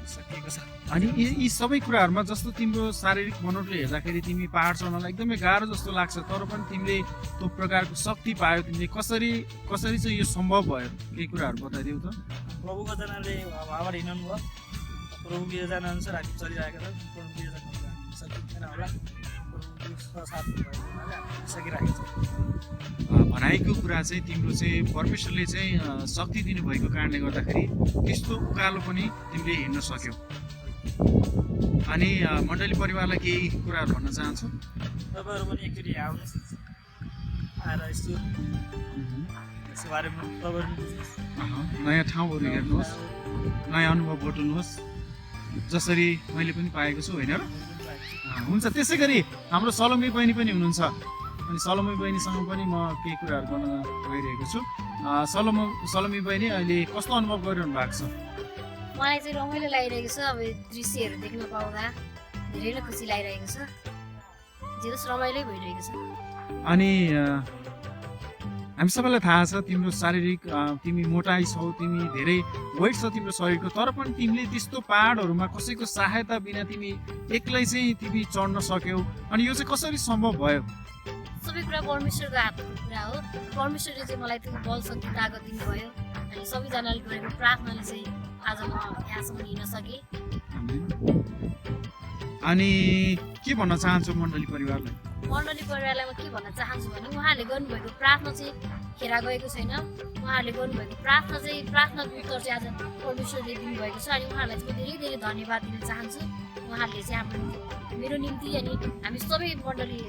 सकिएको छ। अनि यी सबै कुराहरूमा जस्तो तिम्रो शारीरिक बनोटले हेर्दाखेरि तिमी पहाड चढ्नलाई एकदमै गाह्रो जस्तो लाग्छ तर पनि तिमीले त्यो प्रकारको शक्ति पायो तिमीले कसरी चाहिँ यो सम्भव भयो केही कुराहरू बताइदेऊ त। प्रभुको जनाले उहाँबाट हिँड्नु भयो प्रभुको योजना अनुसार हामी चलिरहेका छौँ प्रभुको योजना हामी सकिँदैन होला प्रभुको साथ सकिरहेको छ। भनाइको कुरा चाहिँ तिम्रो चाहिँ परमेश्वरले चाहिँ शक्ति दिनुभएको कारणले गर्दाखेरि त्यस्तो उकालो पनि तिमीले हिँड्न सक्यौ। अनि मण्डली परिवारलाई केही कुराहरू भन्न चाहन्छु। तपाईँहरू पनि एकचोटि आउनुहोस् आएर यसो बारेमा तपाईँहरू नयाँ ठाउँहरू हेर्नुहोस् नयाँ अनुभव बटुल्नुहोस् जसरी मैले पनि पाएको छु होइन र। हुन्छ त्यसै गरी हाम्रो सलोमी बहिनी पनि हुनुहुन्छ अनि सलोमी बहिनीसँग पनि म केही कुराहरू गर्न गइरहेको छु। सलोमी बहिनी अहिले कस्तो अनुभव गरिरहनु भएको छ? मलाई चाहिँ रमाइलो लागिरहेको छ अब दृश्यहरू देख्न पाउँदा धेरै नै खुसी लागिरहेको छ जे जस रमाइलो भइरहेको छ। अनि हामी सबैलाई थाहा छ तिम्रो शारीरिक तिमी मोटाइ छौ तिमी धेरै वेट छ तिम्रो शरीरको तर पनि तिमीले त्यस्तो पहाडहरूमा कसैको सहायता बिना तिमी एक्लै चाहिँ तिमी चढ्न सक्यौ अनि यो चाहिँ कसरी सम्भव भयो? सबै कुरा परमेश्वरको हातको कुरा हो। परमेश्वरले चाहिँ मलाई त्यो बल शक्ति ताकत दिनुभयो अनि सबैजनाले गरेको प्रार्थनाले चाहिँ आज म यहाँसम्म हिँड्न सकेँ। अनि के भन्न चाहन्छु मण्डली परिवारलाई? मण्डली परिवारलाई म के भन्न चाहन्छु भने उहाँहरूले गर्नुभएको प्रार्थना चाहिँ खेरा गएको छैन। उहाँहरूले गर्नुभएको प्रार्थना चाहिँ प्रार्थनाको उत्तर चाहिँ आज परमेश्वरले दिनुभएको छ अनि उहाँहरूलाई चाहिँ म धेरै धेरै धन्यवाद दिन चाहन्छु। उहाँहरूले चाहिँ हाम्रो मेरो निम्ति अनि हामी सबै मण्डली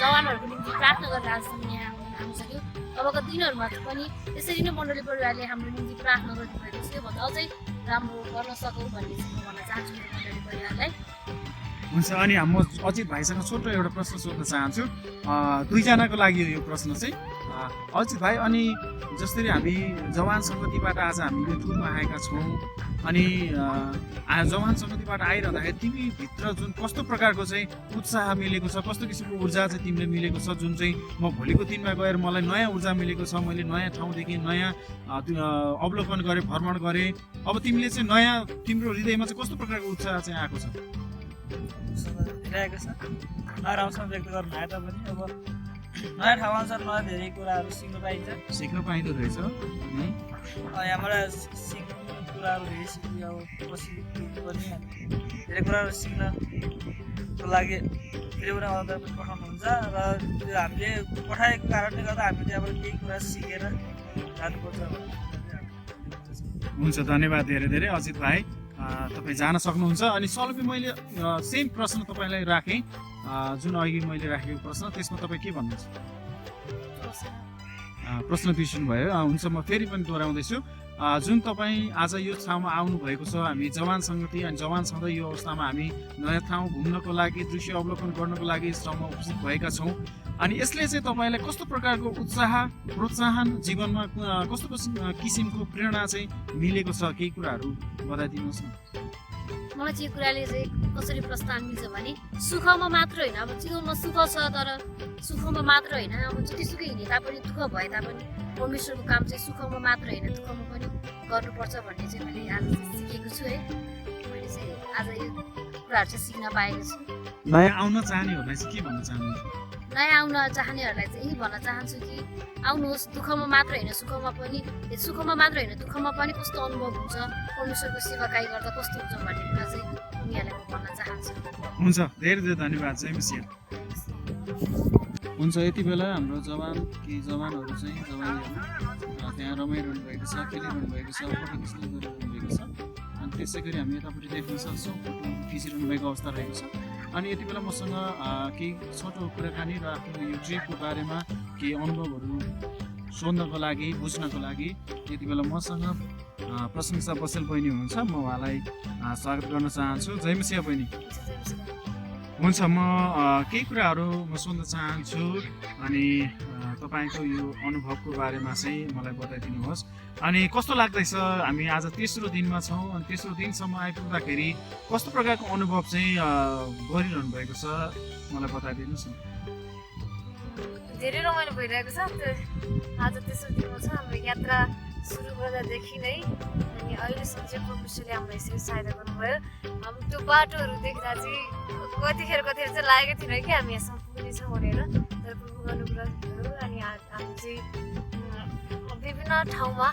जवानहरूको निम्ति प्रार्थना गरेर आजसम्म यहाँ आउन सक्यो। अबका दिनहरूमा पनि त्यसरी नै मण्डली परिवारले हाम्रो निम्ति प्रार्थना गर्नुभएको छ, योभन्दा अझै राम्रो गर्न सकौँ भन्ने चाहिँ म भन्न चाहन्छु मेरो मण्डली परिवारलाई। हुन्छ, अनि म अजित भाइसँग छोटो एउटा प्रश्न सोध्न चाहन्छु। दुईजनाको लागि यो प्रश्न चाहिँ अजित भाइ, अनि जसरी हामी जवान सङ्गतिबाट आज हामीले टुरमा आएका छौँ अनि जवान सङ्गतिबाट आइरहँदाखेरि तिमीभित्र जुन कस्तो प्रकारको चाहिँ उत्साह मिलेको छ, कस्तो किसिमको ऊर्जा चाहिँ तिमीले मिलेको छ, जुन चाहिँ म भोलिको दिनमा गएर मलाई नयाँ ऊर्जा मिलेको छ, मैले नयाँ ठाउँदेखि नयाँ अवलोकन गरेँ, भ्रमण गरेँ, अब तिमीले चाहिँ नयाँ तिम्रो हृदयमा चाहिँ कस्तो प्रकारको उत्साह चाहिँ आएको छ? दिइरहेको छ नराम्रोसँग व्यक्त गर्नु आए तापनि अब नयाँ ठाउँ अनुसार नयाँ धेरै कुराहरू सिक्न पाइन्छ। सिक्न पाइँदो रहेछ। यहाँबाट सिक्ने कुराहरू धेरै सिक्यो। अब पछि पनि धेरै कुराहरू सिक्नको लागि फेरि पनि अर्डर पनि पठाउनुहुन्छ र त्यो हामीले पठाएको कारणले गर्दा हामीले त्यहाँबाट केही कुरा सिकेर जानुपर्छ। हुन्छ, धन्यवाद धेरै धेरै अजित भाइ, तपाईँ जान सक्नुहुन्छ। अनि सलबी, मैले सेम प्रश्न तपाईँलाई राखेँ, जुन अघि मैले राखेको प्रश्न, त्यसमा तपाईँ के भन्नुहुन्छ? प्रश्न बिर्सिनु भयो। हुन्छ, म फेरि पनि दोहोऱ्याउँदैछु। जुन तपाईँ आज यो ठाउँमा आउनुभएको छ, हामी जवान सङ्गति अनि जवान छँदै यो अवस्थामा हामी नयाँ ठाउँ घुम्नको लागि, दृश्य अवलोकन गर्नको लागि यस ठाउँमा उपस्थित भएका छौँ, अनि यसले चाहिँ तपाईँलाई कस्तो प्रकारको उत्साह, प्रोत्साहन, जीवनमा कस्तो किसिमको प्रेरणा चाहिँ मिलेको छ, केही कुराहरू बताइदिनुहोस् न। मलाई चाहिँ यो कुराले चाहिँ कसरी प्रोत्साहन मिल्छ भने सुखमा मात्र होइन, अब जीवनमा सुख छ तर सुखमा मात्र होइन, अब जतिसुकै हिँडे तापनि दुःख भए तापनि परमेश्वरको काम चाहिँ सुखमा मात्र होइन दुःखमा पनि गर्नुपर्छ भन्ने चाहिँ मैले आज सिकेको छु है। मैले चाहिँ आज यो कुराहरू चाहिँ सिक्न पाएको छु। नयाँ आउन चाहनेहरूलाई चाहिँ के भन्न चाहनुहुन्छ? नयाँ आउन चाहनेहरूलाई चाहिँ यही भन्न चाहन्छु कि आउनुहोस्, दुःखमा मात्र होइन सुखमा पनि, सुखमा मात्र होइन दुःखमा पनि कस्तो अनुभव हुन्छ, परमेश्वरको सेवाकाई गर्दा कस्तो हुन्छ भन्ने कुरा चाहिँ उनीहरूलाई म भन्न चाहन्छु। हुन्छ, धेरै धेरै धन्यवाद। जय मसिह। हुन्छ, यति बेला हाम्रो केही जवानहरू चाहिँ जवानहरू त्यहाँ रमाइरहनु भएको छ, खेलिरहनु भएको छ, फोटो खिच्न गरिरहनु भएको छ, अनि त्यसै गरी हामी यतापट्टि देख्न सक्छौँ फोटो खिचिरहनु भएको अवस्था रहेको छ। अनि यति बेला मसँग केही छोटो कुराकानी र आफ्नो यो ट्रिपको बारेमा केही अनुभवहरू सोध्नको लागि, बुझ्नको लागि यति बेला मसँग प्रशंसा बसेल बहिनी हुनुहुन्छ। म उहाँलाई स्वागत गर्न चाहन्छु। जय मसिह बहिनी। हुन्छ, म केही कुराहरू म सोध्न चाहन्छु, अनि तपाईँको यो अनुभवको बारेमा चाहिँ मलाई बताइदिनुहोस्। अनि कस्तो लाग्दैछ, हामी आज तेस्रो दिनमा छौँ, अनि तेस्रो दिनसम्म आइपुग्दाखेरि कस्तो प्रकारको अनुभव चाहिँ गरिरहनु भएको छ, मलाई बताइदिनुहोस् न। धेरै रमाइलो भइरहेको छ। आज तेस्रो दिनमा छ हाम्रो यात्रा सुरु गर्दादेखि नै, अनि अहिलेसम्म चाहिँ परमेश्वरले हामीलाई यसरी सहायता गर्नुभयो। हामी त्यो बाटोहरू देख्दा चाहिँ कतिखेर चाहिँ लागेको थिएन कि हामी यहाँसम्म पुग्नेछौँ भनेर, तर प्रभुको अनुग्रह भयो। अनि हामी चाहिँ विभिन्न ठाउँमा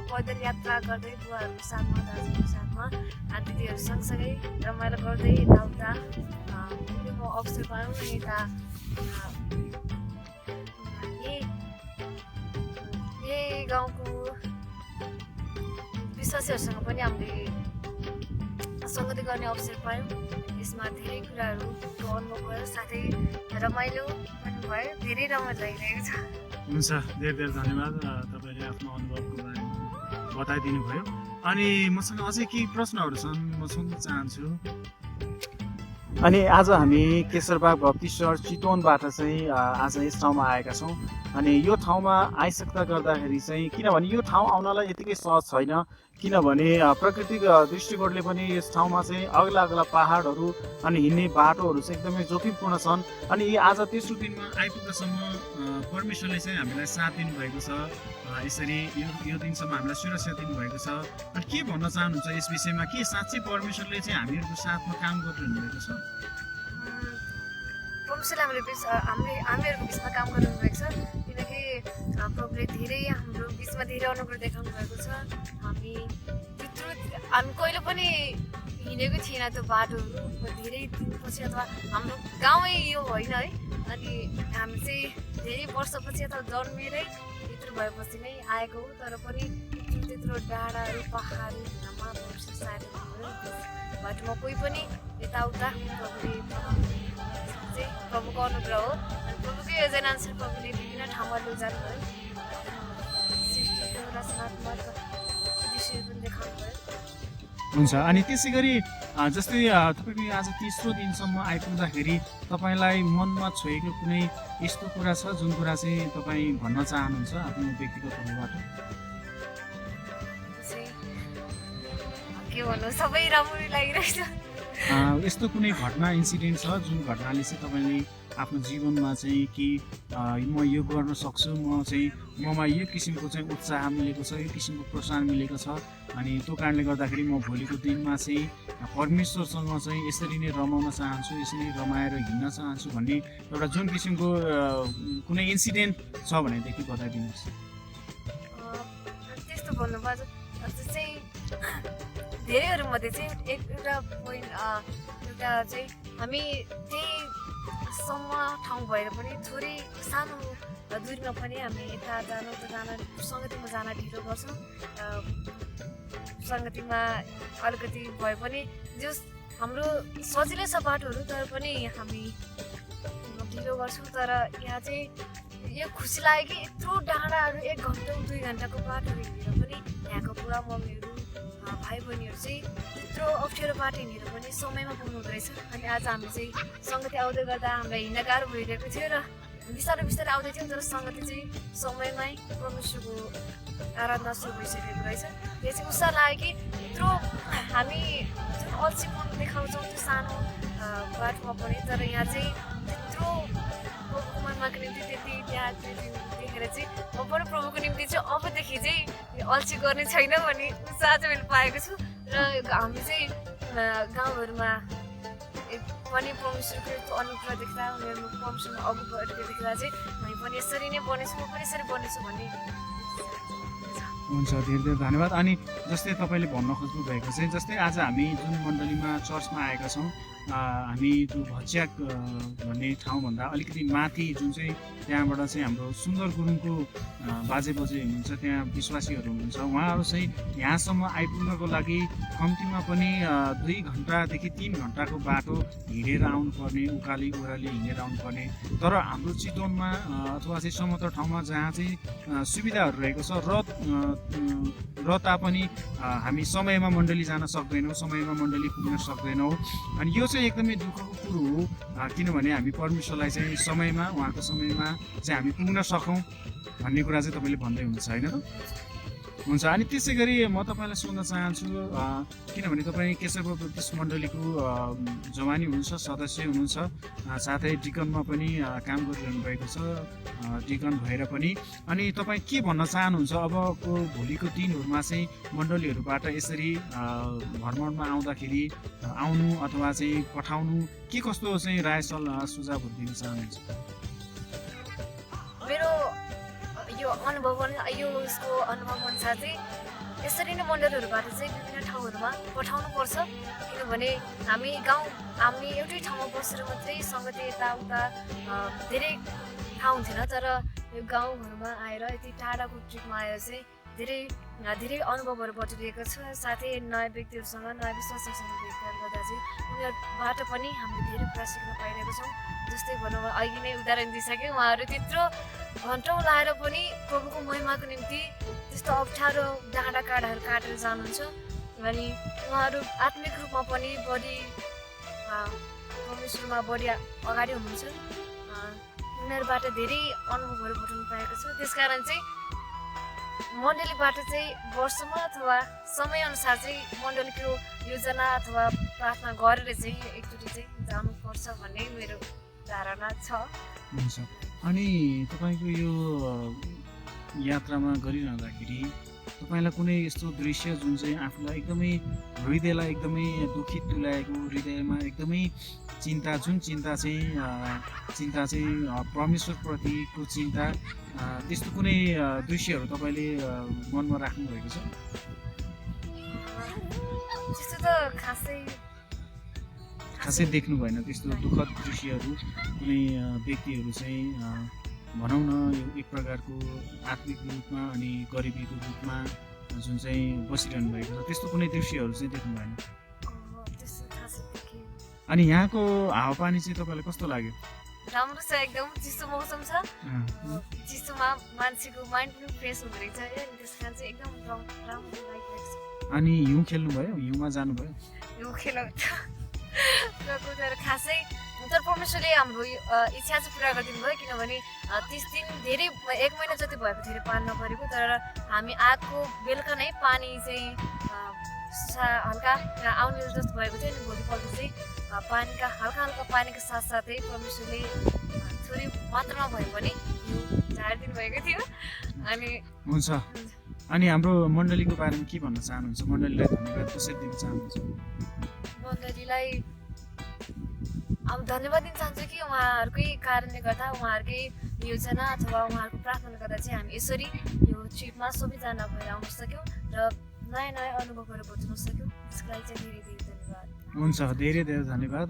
पैदल यात्रा गर्दै बुवाहरूको साथमा, दाजुहरूको साथमा, दिदीहरू सँगसँगै रमाइलो गर्दै यताउता हिँड्नुको अवसर पायौँ। अनि यता यही गाउँको विश्वासीहरूसँग पनि हामीले सङ्गति गर्ने अवसर पायौँ। यसमा धेरै कुराहरूको अनुभव भयो, साथै रमाइलो पनि भयो, धेरै रमाइलो लागिरहेको छ। हुन्छ, धेरै धेरै धन्यवाद, तपाईँले आफ्नो अनुभवको बारेमा बताइदिनु भयो। अनि मसँग अझै केही प्रश्नहरू छन्, म सोध्न चाहन्छु। अनि आज हामी केशरबाग भक्तिश्वर चितवनबाट चाहिँ आज यस ठाउँमा आएका छौँ। अनि यो ठाउँमा आइसक्दा गर्दाखेरि चाहिँ, किनभने यो ठाउँ आउनलाई यतिकै सहज छैन, किनभने प्राकृतिक दृष्टिकोणले पनि यस ठाउँमा चाहिँ अग्ला अग्ला पहाडहरू अनि हिँड्ने बाटोहरू चाहिँ एकदमै जोखिमपूर्ण छन्। अनि आज तेस्रो दिनमा आइपुग्दासम्म परमेश्वरले चाहिँ हामीलाई साथ दिनुभएको छ, यसरी यो दिनसम्म हामीलाई सुरक्षा दिनुभएको छ। अनि के भन्न चाहनुहुन्छ यस विषयमा, के साँच्चै परमेश्वरले चाहिँ हामीहरूको साथमा काम गरिरहनु भएको छ? परमेश्वरले हामीहरूको बिचमा काम गरिरहनु भएको छ, किनकि प्रभुले धेरै हाम्रो बिचमा धेरै अनुग्रह देखाउनु भएको छ। हामी कहिले पनि हिँडेको थिएन त्यो बाटोहरू धेरै दिनपछि अथवा हाम्रो गाउँै यो होइन है अनि हामी चाहिँ धेरै वर्षपछि अथवा जन्मेरै यत्रो भएपछि नै आएको हो तर पनि त्यत्रो डाँडाहरू पहाडहरू हिँड्नमा वर्ष साह्रै बाटोमा कोही पनि यताउता प्रभुले चाहिँ प्रभुको अनुग्रह हो अनि प्रभुकै योजना अनुसार प्रभुले विभिन्न ठाउँमा लैजानु भयो सृष्टिको रचनात्मक दृश्यहरू पनि देखाउनु भयो। हुन्छ अनि त्यसै गरी जस्तै तपाईँको आज तेस्रो दिनसम्म आइपुग्दाखेरि तपाईँलाई मनमा छोएको कुनै यस्तो कुरा छ जुन कुरा चाहिँ तपाईँ भन्न चाहनुहुन्छ आफ्नो व्यक्तिगत तौरबाट? के भन्नु सबै राम्रो लागिरहेछ। यस्तो कुनै घटना इन्सिडेन्ट छ जुन घटनाले चाहिँ तपाईँले आफ्नो जीवनमा चाहिँ कि म यो गर्न सक्छु ममा यो किसिमको चाहिँ उत्साह मिलेको छ यो किसिमको प्रोत्साहन मिलेको छ अनि त्यो कारणले गर्दाखेरि म भोलिको दिनमा चाहिँ परमेश्वरसँग चाहिँ यसरी नै रमाउन चाहन्छु यसरी रमाएर हिँड्न चाहन्छु भन्ने एउटा जुन किसिमको कुनै इन्सिडेन्ट छ भनेदेखि बताइदिनुहोस्। त्यस्तो भन्नुभयो चाहिँ धेरैहरू मध्ये चाहिँ एउटा पोइन्ट एउटा चाहिँ हामी त्यही सम्म ठाउँ भएर पनि थोरै सानो दूरीमा पनि हामी यता जान सङ्गतिमा जान ढिलो गर्छौँ सङ्गतिमा अलिकति भए पनि जस हाम्रो सजिलै छ बाटोहरू तर पनि हामी ढिलो गर्छौँ तर यहाँ चाहिँ यो खुसी लाग्यो कि यत्रो डाँडाहरू 1 घन्टा 2 घन्टाको बाटोहरू हिँडेर पनि यहाँको बुढा मम्मीहरू भाइ बहिनीहरू चाहिँ त्यत्रो अप्ठ्यारो बाटो हिँडेर पनि समयमा पुग्नु हुँदो रहेछ अनि आज हामी चाहिँ सङ्गति आउँदै गर्दा हामीलाई हिँड्न गाह्रो भइरहेको थियो र बिस्तारै बिस्तारै आउँदै थियौँ तर सङ्गति चाहिँ समयमै परमेश्वरको आराधना सुरु भइसकेको रहेछ। त्यो चाहिँ उत्साह लाग्यो कि यत्रो हामी जुन अल्छीपन देखाउँछौँ त्यो सानो बाटोमा पनि तर यहाँ चाहिँ त्यत्रो प्रभुको महिमाको निम्ति त्यति त्यहाँ देखेर चाहिँ म पनि प्रभुको निम्ति चाहिँ अबदेखि चाहिँ अल्छी गर्ने छैन भन्ने उत्साह चाहिँ मैले पाएको छु र हामी चाहिँ गाउँहरूमा पनि परमेश्वरको अनुग्रह देख्दा उनीहरू परमेश्वरमा अघि बढेको देख्दा चाहिँ हामी पनि यसरी नै बनेछु म पनि यसरी बनेछु भन्ने हुन्छ धेरै धेरै धन्यवाद। अनि जस्तै तपाईँले भन्न खोज्नु भएको चाहिँ जस्तै आज हामी जुन मण्डलीमा चर्चमा आएका छौँ हामी त्यो भच्याक भन्ने ठाउँभन्दा अलिकति माथि जुन चाहिँ त्यहाँबाट चाहिँ हाम्रो सुन्दर गुरुङको बाजे बजे हुनुहुन्छ त्यहाँ विश्वासीहरू हुनुहुन्छ उहाँहरू चाहिँ यहाँसम्म आइपुग्नको लागि कम्तीमा पनि 2 घन्टादेखि 3 घन्टाको बाटो हिँडेर आउनुपर्ने उकाली ओह्राली हिँडेर आउनुपर्ने तर हाम्रो चितवनमा अथवा चाहिँ समतल ठाउँमा जहाँ चाहिँ सुविधाहरू रहेको छ र तापनि हामी समयमा मण्डली जान सक्दैनौँ समयमा मण्डली पुग्न सक्दैनौँ अनि यो चाहिँ एकदमै दुःखको कुरो हो किनभने हामी परमेश्वरलाई चाहिँ समयमा उहाँको समयमा चाहिँ हामी पुग्न सकौँ भन्ने कुरा चाहिँ तपाईँले भन्दै हुनुहुन्छ होइन त? हुन्छ अनि त्यसै गरी म तपाईँलाई सोध्न चाहन्छु किनभने तपाईँ केशव बप्तिस्ट मण्डलीको जवानी हुनुहुन्छ सदस्य हुनुहुन्छ साथै डिकनमा पनि काम गरिरहनु भएको छ डिकन भएर पनि अनि तपाईँ के भन्न चाहनुहुन्छ अबको भोलिको दिनहरूमा चाहिँ मण्डलीहरूबाट यसरी भ्रमणमा आउँदाखेरि आउनु अथवा चाहिँ पठाउनु के कस्तो चाहिँ राय सल्लाह सुझावहरू दिन चाहनुहुन्छ? मेरो यो अनुभव यो उसको अनुभव अनुसार चाहिँ यसरी नै मण्डलहरूबाट चाहिँ विभिन्न ठाउँहरूमा पठाउनुपर्छ किनभने हामी एउटै ठाउँमा बसेर मात्रै सङ्गति यताउता धेरै ठाउँ हुन्थेन तर यो गाउँहरूमा आएर यति टाढाको ट्रिपमा आएर चाहिँ धेरै अनुभवहरू बटुलिएको छ साथै नयाँ व्यक्तिहरूसँग नयाँ विश्वासहरूसँग भेटघाट गर्दा चाहिँ उनीहरूबाट पनि हामीले धेरै कुरा सिक्न पाइरहेको छौँ। जस्तै भनौँ अघि नै उदाहरण दिइसक्यो उहाँहरू त्यत्रो घन्टौँ लाएर पनि प्रभुको महिमाको निम्ति त्यस्तो अप्ठ्यारो डाँडा काँडाहरू काटेर जानुहुन्छ अनि उहाँहरू आत्मिक रूपमा पनि बढी परमेश्वरमा बढी अगाडि हुनुहुन्छ उनीहरूबाट धेरै अनुभवहरू बटुल्नु पाएको छु। त्यसकारण चाहिँ मण्डलीबाट चाहिँ वर्षमा अथवा समयअनुसार चाहिँ मण्डलीको योजना अथवा प्रार्थना गरेर चाहिँ एकचोटि चाहिँ जानुपर्छ भन्ने मेरो धारणा छ। हुन्छ अनि तपाईँको यो यात्रामा गरिरहँदाखेरि तपाईँलाई कुनै यस्तो दृश्य जुन चाहिँ आफूलाई एकदमै हृदयलाई एकदमै दुखित तुल्याएको हृदयमा एकदमै चिन्ता चाहिँ परमेश्वरप्रतिको चिन्ता त्यस्तो कुनै दृश्यहरू तपाईँले मनमा राख्नुभएको छ? त्यस्तो त खासै देख्नु भएन त्यस्तो दुःखद दृश्यहरू कुनै व्यक्तिहरू चाहिँ भनौँ न यो एक प्रकारको आत्मिक रूपमा अनि गरिबीको रूपमा जुन चाहिँ बसिरहनु भएको छ त्यस्तो कुनै दृश्यहरू चाहिँ देख्नु भएन। त्यस्तो खासै देखेँ। अनि यहाँको हावापानी चाहिँ तपाईँलाई कस्तो लाग्यो? राम्रो छ, एकदम चिसो मौसम छ। चिसोमा मान्छेको माइन्ड पनि फ्रेस हुँदो रहेछ अनि त्यस कारण चाहिँ एकदम राम्रो लागिरहेको छ। अनि हिउँ खेल्नुभयो? हिउँमा जानुभयो? हिउँ खेलाउँछ तर खासै तर परमेश्वरले हाम्रो इच्छा चाहिँ पुरा गरिदिनु भयो किनभने 30 दिन धेरै 1 महिना जति भएको थियो पानी नपरेको तर हामी आएको बेलुका नै पानी चाहिँ हल्का आउने जस्तो भएको थियो अनि भोलिपल्ट चाहिँ पानीका हल्का पानीको साथसाथै परमेश्वरले थोरै मात्रामा भए पनि झारिदिनु भएको थियो। अनि हुन्छ। अनि हाम्रो मण्डलीको बारेमा के भन्न चाहनुहुन्छ? मण्डलीलाई धन्यवाद कसरी दिन चाहनुहुन्छ? मण्डलीलाई अब धन्यवाद दिन चाहन्छु कि उहाँहरूकै कारणले गर्दा उहाँहरूकै योजना अथवा उहाँहरूको प्रार्थनाले गर्दा चाहिँ हामी यसरी यो ट्रिपमा सबैजना भएर आउन सक्यौँ र नयाँ नयाँ अनुभवहरू बचाउन सक्यौँ। त्यसको लागि चाहिँ धेरै धेरै धन्यवाद। हुन्छ, धेरै धेरै धन्यवाद।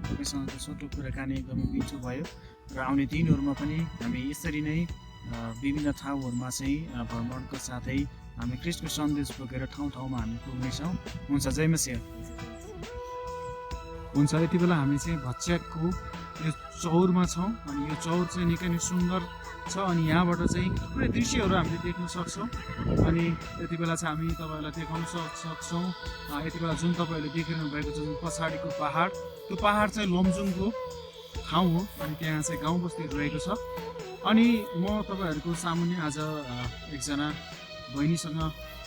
तपाईँसँग छोटो कुराकानी एकदमै मिठो भयो र आउने दिनहरूमा पनि हामी यसरी नै विभिन्न ठाउँहरूमा चाहिँ भ्रमणको साथै हामी ख्रीष्टको सन्देश बोकेर ठाउँ ठाउँमा हामी पुग्नेछौँ। हुन्छ, जय मसीह। हुन्छ, यति बेला हामी चाहिँ भच्याकको यो चौरमा छौँ अनि यो चौर चाहिँ निकै नै सुन्दर छ अनि यहाँबाट चाहिँ थुप्रै दृश्यहरू हामीले देख्न सक्छौँ अनि यति बेला चाहिँ हामी तपाईँहरूलाई देखाउन सक्छौँ। यति बेला जुन तपाईँहरूले देखिरहनु भएको छ जुन पछाडिको पहाड, त्यो पहाड चाहिँ लमजुङको ठाउँ हो अनि त्यहाँ चाहिँ गाउँ बस्तीहरू रहेको छ। अनि म तपाईँहरूको सामुन्ने आज एकजना बहिनीसँग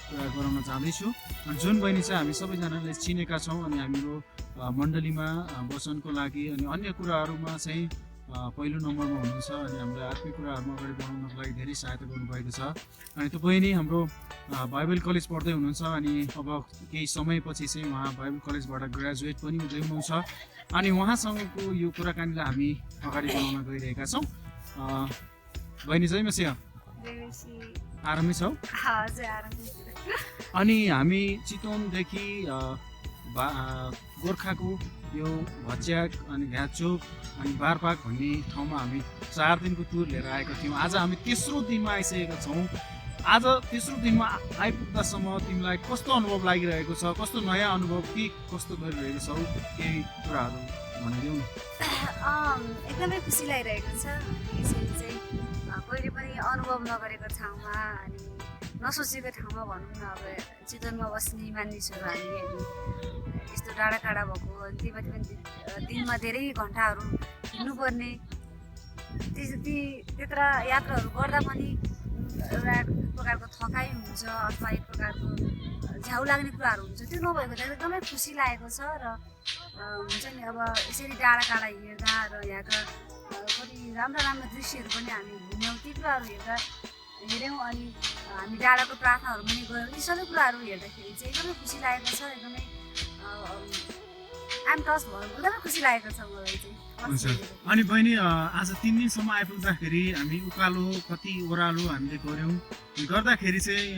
कुरा गराउन जाँदैछु अनि जुन बहिनी चाहिँ हामी सबैजनाले चिनेका छौँ अनि हाम्रो मण्डलीमा वचनको लागि अनि अन्य कुराहरूमा चाहिँ पहिलो नम्बरमा हुनुहुन्छ अनि हामीलाई आत्मिक कुराहरूमा अगाडि बढाउनको लागि धेरै सहायता गर्नुभएको छ। अनि त्यो बहिनी हाम्रो बाइबल कलेज पढ्दै हुनुहुन्छ अनि अब केही समयपछि चाहिँ उहाँ बाइबल कलेजबाट ग्रेजुएट पनि हुँदै हुनुहुन्छ अनि उहाँसँगको यो कुराकानीलाई हामी अगाडि बढाउन गइरहेका छौँ। बहिनी जय मसीह। आरामै छौ? अनि हामी चितवनदेखि गोर्खाको यो भच्याक अनि घ्याचोक अनि बारपाक भन्ने ठाउँमा हामी 4 दिनको टुर लिएर आएका थियौँ। आज हामी तेस्रो दिनमा आइसकेका छौँ। आज तेस्रो दिनमा आइपुग्दासम्म तिमीलाई कस्तो अनुभव लागिरहेको छ? कस्तो नयाँ अनुभव के कस्तो गरिरहेको छौ? केही कुराहरू भनिदेऊ न। एकदमै खुसी लागिरहेको छ। यसरी चाहिँ कहिले पनि अनुभव नगरेको ठाउँमा अनि नसोचेको ठाउँमा भनौँ न अब चितवनमा बस्ने मानिसहरू हामी यस्तो डाँडा काँडा भएको अनि त्यही पनि दिनमा धेरै घन्टाहरू हिँड्नुपर्ने त्यत्र यात्राहरू गर्दा पनि एउटा प्रकारको थकाइ हुन्छ अथवा एक प्रकारको झ्याउ लाग्ने कुराहरू हुन्छ। त्यो नभएको त एकदमै खुसी लागेको छ र हुन्छ नि अब यसरी डाँडा काँडा हेर्दा र यहाँका कति राम्रा राम्रा दृश्यहरू पनि हामी घुम्यौँ। ती कुराहरू हेऱ्यौँ अनि हामी डाँडाको प्रार्थनाहरू पनि गयौँ। यी सबै कुराहरू हेर्दाखेरि चाहिँ एकदमै खुसी लागेको छ। एकदमै आइम टच भयो, एकदमै खुसी लागेको छ मलाई चाहिँ। हुन्छ। अनि बहिनी आज 3 दिनसम्म आइपुग्दाखेरि हामी उकालो कति ओह्रालो हामीले गऱ्यौँ गर्दाखेरि चाहिँ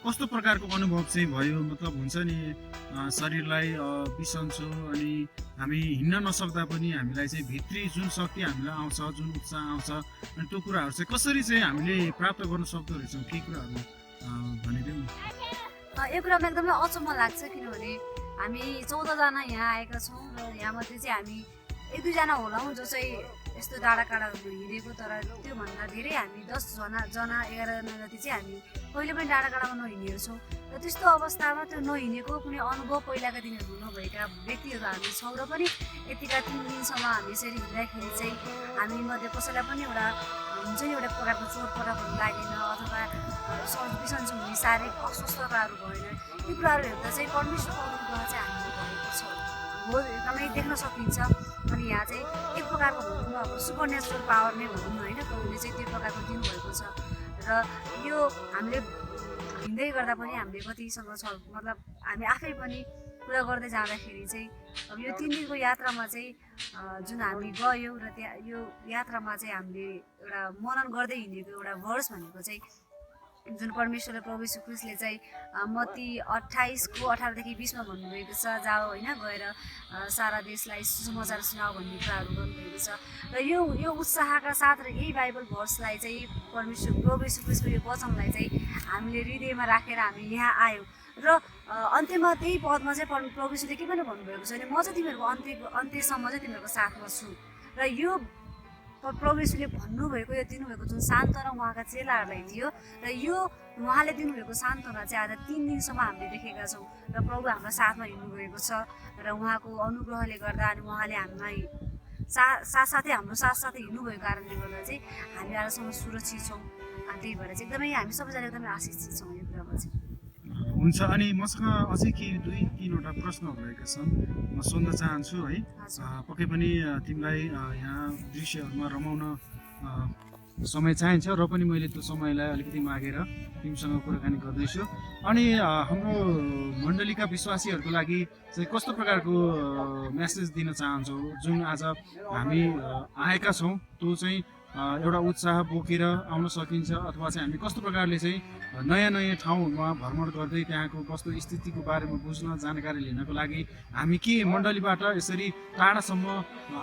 कस्तो प्रकारको अनुभव चाहिँ भयो? मतलब हुन्छ नि शरीरलाई बिसन्चो अनि हामी हिँड्न नसक्दा पनि हामीलाई चाहिँ भित्री जुन शक्ति हामीलाई आउँछ जुन उत्साह आउँछ अनि त्यो कुराहरू चाहिँ कसरी चाहिँ हामीले प्राप्त गर्न सक्दो रहेछौँ के कुराहरू भनिदिउँ न। यो कुरामा एकदमै अचम्म लाग्छ किनभने हामी 14 जना यहाँ आएका छौँ र यहाँमध्ये चाहिँ हामी 1-2 जना होलाौँ जो चाहिँ यस्तो डाँडा काँडाहरू हिँडेको तर त्योभन्दा धेरै हामी 10 जना 11 जना जति चाहिँ हामी कहिले पनि डाँडा काँडामा नहिँडेको छौँ र त्यस्तो अवस्थामा त्यो नहिँडेको कुनै अनुभव पहिलाका दिनहरू नभएका व्यक्तिहरू हामी छौँ र पनि यतिका 3 दिनसम्म हामी यसरी हिँड्दाखेरि चाहिँ हामी मध्ये कसैलाई पनि एउटा हुन्छ नि एउटा प्रकारको चोटपटकहरू लागेन अथवा बिसन्चो हुने शारीरिक अस्वस्थताहरू भएन। ती कुराहरू हेर्दा चाहिँ परमेश्वरको अनुग्रह चाहिँ हामीले भएको छ हो एकदमै देख्न सकिन्छ। अनि यहाँ चाहिँ एक प्रकारको भनौँ न अब सुपर नेचुरल पावर नै भनौँ न होइन प्रभुले चाहिँ त्यो प्रकारको दिनुभएको छ र यो हामीले हिँड्दै गर्दा पनि हामीले कतिसँग छ मतलब हामी आफै पनि कुरा गर्दै जाँदाखेरि चाहिँ अब यो 3 दिनको यात्रामा चाहिँ जुन हामी गयौँ र त्यहाँ यो यात्रामा चाहिँ हामीले एउटा मनन गर्दै हिँडेको एउटा वर्ष भनेको चाहिँ जुन परमेश्वरले प्रभु यीशु ख्रिस्टले चाहिँ मत्ती 28:18 देखि 20 भन्नुभएको छ, जाओ होइन, गएर सारा देशलाई सुसमाचार सुनाऊ भन्ने कुराहरू गर्नुभएको छ। र यो उत्साहका साथ र यही बाइबल भर्सलाई चाहिँ परमेश्वर प्रभु यीशु ख्रिस्टको यो वचनलाई चाहिँ हामीले हृदयमा राखेर हामी यहाँ आयौँ। र अन्त्यमा त्यही पदमा चाहिँ प्रभु यीशुले के पनि भन्नुभएको छ भने म चाहिँ तिमीहरूको अन्त्यसम्म चाहिँ तिमीहरूको साथमा छु। र यो प्रभु यीशुले भन्नुभएको यो दिनुभएको जुन सान्त्वना उहाँका चेलाहरूलाई थियो, र यो उहाँले दिनुभएको सान्त्वना चाहिँ आज 3 दिनसम्म हामीले देखेका छौँ। र प्रभु हाम्रो साथमा हिँड्नुभएको छ र उहाँको अनुग्रहले गर्दा अनि उहाँले हामीलाई साथसाथै हाम्रो साथसाथै हिँड्नुभएको कारणले गर्दा चाहिँ हामी आजसम्म सुरक्षित छौँ। अनि त्यही भएर चाहिँ एकदमै हामी सबैजना एकदमै आशिषित छौँ यो कुरामा चाहिँ। हुन्छ। अनि मसँग अझै केही 2-3वटा प्रश्नहरू रहेका छन्, म सोध्न चाहन्छु है। पक्कै पनि तिमीलाई यहाँ दृश्यहरूमा रमाउन समय चाहिन्छ र पनि मैले त्यो समयलाई अलिकति मागेर तिमीसँग कुराकानी गर्दैछु। अनि हाम्रो मण्डलीका विश्वासीहरूको लागि चाहिँ कस्तो प्रकारको मेसेज दिन चाहन्छौ जुन आज हामी आएका छौँ, त्यो चाहिँ एउटा उत्साह बोकेर आउन सकिन्छ, अथवा चाहिँ हामी कस्तो प्रकारले चाहिँ नयाँ ठाउँमा भ्रमण गर्दै त्यहाँको कस्तो स्थितिको बारेमा बुझ्न जानकारी लिनको लागि हामी के मण्डलीबाट यसरी टाढासम्म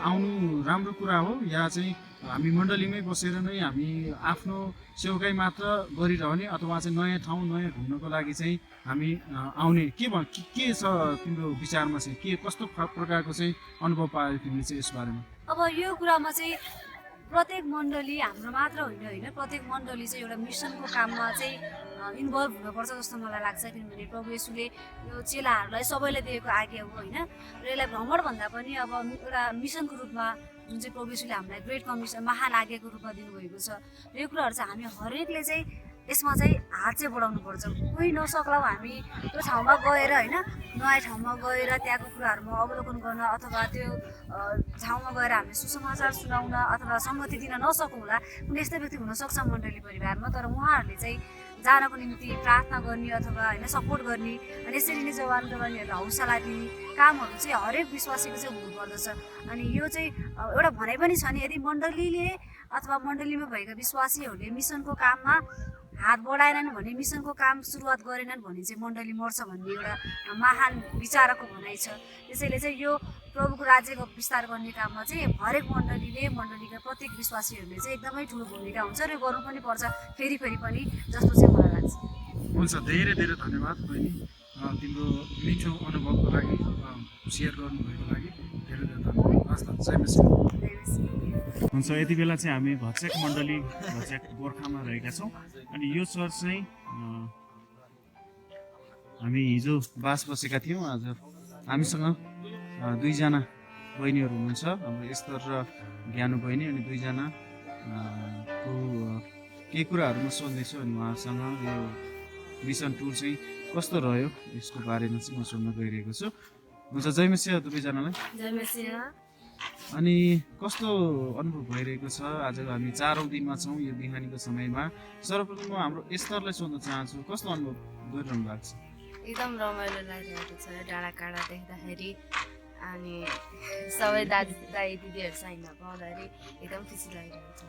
आउनु राम्रो कुरा हो, या चाहिँ हामी मण्डलीमै बसेर नै हामी आफ्नो सेवकाई मात्र गरिरहने, अथवा चाहिँ नयाँ ठाउँ नयाँ घुम्नको लागि चाहिँ हामी आउने, के छ तिम्रो विचारमा चाहिँ के कस्तो प्रकारको चाहिँ अनुभव पायो तिमीले चाहिँ यस बारेमा? अब यो कुरामा चाहिँ प्रत्येक मण्डली हाम्रो मात्र होइन, प्रत्येक मण्डली चाहिँ एउटा मिसनको काममा चाहिँ इन्भल्भ हुनुपर्छ जस्तो मलाई लाग्छ। किनभने प्रभु येशूले यो चेलाहरूलाई सबैलाई दिएको आज्ञा हो होइन, र यसलाई भ्रमण भन्दा पनि अब एउटा मिसनको रूपमा जुन चाहिँ प्रभु येशूले हामीलाई ग्रेट कमिसन महान आज्ञाको रूपमा दिनुभएको छ। र यो कुराहरू चाहिँ हामी हरेकले चाहिँ यसमा चाहिँ हात चाहिँ बढाउनु पर्छ। कोही नसक्ला हामी त्यो ठाउँमा गएर होइन, नयाँ ठाउँमा गएर त्यहाँको कुराहरूमा अवलोकन गर्न अथवा त्यो ठाउँमा गएर हामीले सुसमाचार सुनाउन अथवा सम्मति दिन नसकौँला। कुनै यस्तो व्यक्ति हुनसक्छ मण्डली परिवारमा, तर उहाँहरूले चाहिँ जानको निम्ति प्रार्थना गर्ने अथवा होइन सपोर्ट गर्ने अनि यसरी नै जवानहरूलाई हौसला दिने कामहरू चाहिँ हरेक विश्वासीको चाहिँ हुनुपर्दछ। अनि यो चाहिँ एउटा भनाइ पनि छ नि, यदि मण्डलीले अथवा मण्डलीमा भएका विश्वासीहरूले मिसनको काममा हात बढाएनन् भने, मिसनको काम सुरुवात गरेनन् भने चाहिँ मण्डली मर्छ भन्ने एउटा महान विचारको भनाइ छ। त्यसैले चाहिँ यो प्रभुको राज्यको विस्तार गर्ने काममा चाहिँ हरेक मण्डलीले मण्डलीका प्रत्येक विश्वासीहरूले चाहिँ एकदमै ठुलो भूमिका हुन्छ र यो गर्नु पनि पर्छ फेरि पनि जस्तो चाहिँ मलाई लाग्छ। हुन्छ, धेरै धेरै धन्यवाद बहिनी तिम्रो मिठो अनुभवको लागि, सेयर गर्नुभएको लागि धेरै धेरै धन्यवाद। जय मसिह। हुन्छ, यति बेला चाहिँ हामी भचेक मण्डली भचेक गोर्खामा रहेका छौँ। अनि यो चर्च चाहिँ हामी हिजो बास बसेका थियौँ। आज हामीसँग 2 जना बहिनीहरू हुनुहुन्छ, हाम्रो एस्तर र ज्ञानु बहिनी। अनि 2 जना को केही कुराहरू म सोध्दैछु अनि उहाँसँग यो मिसन टुर चाहिँ कस्तो रह्यो यसको बारेमा चाहिँ म सोध्न गइरहेको छु। हुन्छ, जय मसिह 2जनालाई। जय मसिह। अनि कस्तो अनुभव भइरहेको छ? आज हामी 4औं दिनमा छौँ यो बिहानीको समयमा। सर्वप्रथम म हाम्रो एस्तरलाई सोध्न चाहन्छु, कस्तो अनुभव गरिरहनु भएको छ? एकदम रमाइलो लागिरहेको छ डाँडा काँडा देख्दाखेरि, अनि सबै दाइ दिदीहरूसँग हिँड्न पाउँदाखेरि एकदम खुसी लागिरहेको छ।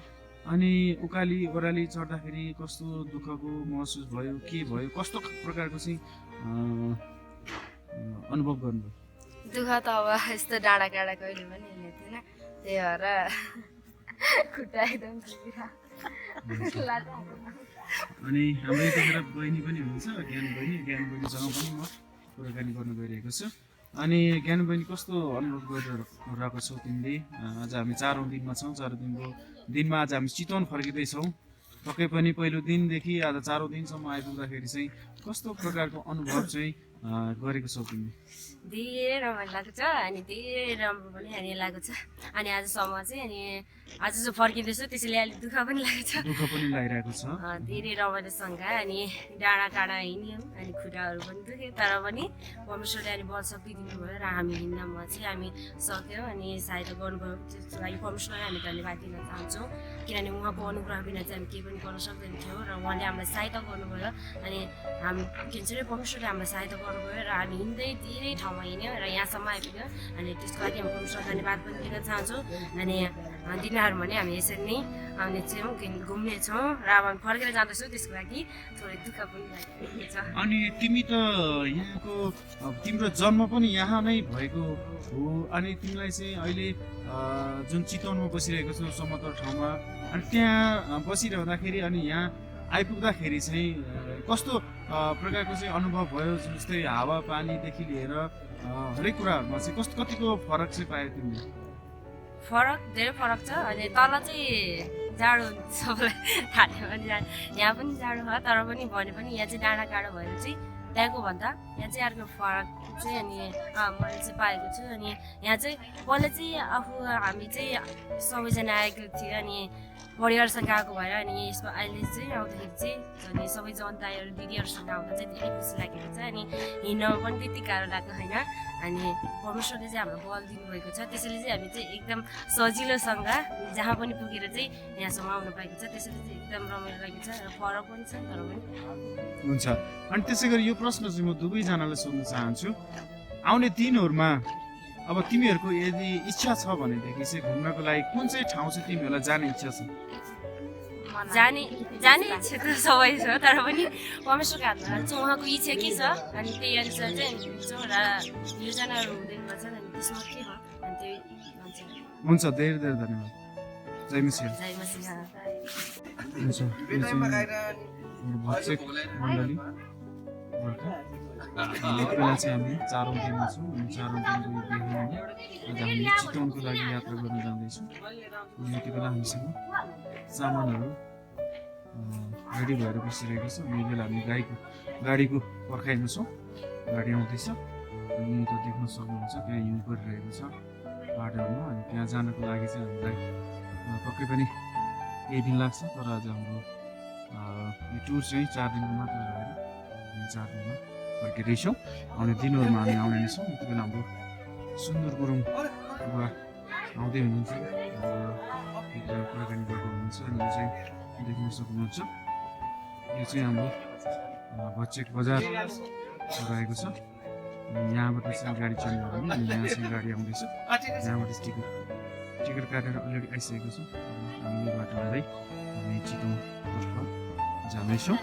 अनि उकाली ओह्राली चढ्दाखेरि कस्तो दुःखको महसुस भयो, के भयो, कस्तो प्रकारको चाहिँ अनुभव गर्नुभयो? दुःख त अब यस्तो डाँडा काँडा कहिले पनि हिँडेको थिएन, त्यही भएर खुट्टा एकदम अनि हाम्रो यतिखेर बहिनी पनि हुनुहुन्छ, ज्ञान बहिनीसँग पनि म कुराकानी गर्न गइरहेको छु। अनि ज्ञान बहिनी कस्तो अनुभव गरिरहेको छौ तिमीले? आज हामी 4औं दिनमा छौँ। 4औं दिनमा आज हामी चितवन फर्किँदैछौँ। पक्कै पनि पहिलो दिनदेखि आज 4औं दिनसम्म आइपुग्दाखेरि चाहिँ कस्तो प्रकारको अनुभव चाहिँ गरेको छौ तिमीले? धेरै रमाइलो लागेको छ अनि धेरै राम्रो पनि अनि लागेको छ। अनि आजसम्म चाहिँ अनि आज जो फर्किँदैछु त्यसैले अलिक दुःख पनि लागेको छ। दुःख पनि लागिरहेको छ। धेरै रमाइलोसँग अनि डाँडा काँडा हिँड्यौँ अनि खुट्टाहरू पनि दुख्यो, तर पनि परमेश्वरले अनि बलशक्ति दिनुभयो र हामी हिँड्नमा चाहिँ हामी सक्यौँ अनि सहायता गर्नुभयो। त्यसको लागि परमेश्वरलाई हामी धन्यवाद दिन चाहन्छौँ, किनभने उहाँको अनुग्रह बिना चाहिँ हामी केही पनि गर्न सक्दैन थियौँ र उहाँले हामीलाई सहायता गर्नुभयो। अनि हामी के भन्छ अरे परमेश्वरले हामीलाई सहायता गर्नुभयो र हामी हिँड्दै धेरै ठाउँमा हिँड्यौँ र यहाँसम्म आइपुग्यौँ। अनि त्यसको लागि हामी परमेश्वरलाई धन्यवाद पनि दिन चाहन्छौँ। अनि दिनहरू भने हामी यसरी नै आउने छौँ घुम्नेछौँ र अब हामी फर्केर जाँदैछौँ त्यसको लागि थोरै दुःख पनि लागिरहेको छ। अनि तिमी त यहाँको तिम्रो जन्म पनि यहाँ नै भएको हो अनि तिमीलाई चाहिँ अहिले जुन चितवनमा बसिरहेको छौ समतल ठाउँमा अनि त्यहाँ बसिरहँदाखेरि अनि यहाँ आइपुग्दाखेरि चाहिँ कस्तो प्रकारको चाहिँ अनुभव भयो जस्तै हावापानीदेखि लिएर हरेक कुराहरूमा चाहिँ कतिको फरक चाहिँ पायो तिमीले? फरक धेरै फरक छ। अनि तल चाहिँ जाडो सबैलाई थाहा भने यहाँ पनि जाडो छ तर पनि भने पनि यहाँ चाहिँ डाँडा काँडो भएर चाहिँ त्यहाँको भन्दा यहाँ चाहिँ अर्को फरक चाहिँ अनि मैले चाहिँ पाएको छु। अनि यहाँ चाहिँ पहिला चाहिँ हामी चाहिँ सबैजना आएको थियो अनि परिवारसँग आएको भएर अनि यसमा अहिले चाहिँ आउँदाखेरि चाहिँ अनि सबै जनताहरू दिदीहरूसँग आउँदा चाहिँ धेरै खुसी लागेको छ। अनि हिँड्नमा पनि त्यति गाह्रो लाग्यो होइन। अनि परमेश्वरले चाहिँ हाम्रो बल दिनुभएको छ त्यसैले चाहिँ हामी चाहिँ एकदम सजिलोसँग जहाँ पनि पुगेर चाहिँ यहाँसम्म आउनु पाएको छ त्यसैले चाहिँ एकदम रमाइलो लागेको छ र फरक पनि छ तर पनि हुन्छ। अनि त्यसै गरी यो प्रश्न चाहिँ म दुवैजनालाई सोध्न चाहन्छु आउने दिनहरूमा अब तिमीहरूको यदि इच्छा छ भनेदेखि चाहिँ घुम्नको लागि कुन चाहिँ ठाउँ चाहिँ तिमीहरूलाई जाने इच्छा छ? जाने इच्छा त सबै छ तर पनि परमेश्वरको हातमा चाहिँ उहाँको इच्छा के छ अनि त्यही अनुसार चाहिँ हिँड्छौँ र योजनाहरू हुँदैन पर्छ अनि त्यसमा के हो अनि त्यही भन्छ। हुन्छ धेरै धेरै धन्यवाद। जय मसिह। जय मसिह। हुन्छ भत्सेक मण्डली गोर्खा यति बेला चाहिँ हामी 4औं दिनमा छौँ अनि 4औं दिनको यो बिहानमा आज हामी चितवनको लागि यात्रा गर्न जाँदैछौँ। यति बेला हामीसँग सामानहरू रेडी भएर बसिरहेको छ। यो बेला हामी गाडीको पर्खाइमा छौँ। गाडी आउँदैछ अनि त देख्न सक्नुहुन्छ त्यहाँ हिउँ परिरहेको छ बाटोमा। अनि त्यहाँ जानको लागि चाहिँ हामीलाई पक्कै पनि केही दिन लाग्छ तर आज हाम्रो यो टुर चाहिँ 4 दिनको मात्र रहेर हामी 4 दिनमा फर्किँदैछौँ। आउने दिनहरूमा हामी आउने नै छौँ। यति बेला हाम्रो सुन्दर गुरुङ बुवा आउँदै हुनुहुन्छ कुराकानी गर्दै हुनुहुन्छ अनि यो चाहिँ देख्न सक्नुहुन्छ यो चाहिँ हाम्रो भत्सेक बजार रहेको छ। यहाँबाट चाहिँ गाडी चल्यो भने अनि यहाँ चाहिँ गाडी आउँदैछ। यहाँबाट टिकट काटेर अलरेडी आइसकेको छ। हामी यो बाटो हुँदै हामी चितवनतर्फ जाँदैछौँ।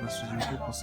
पसल रहेको छ।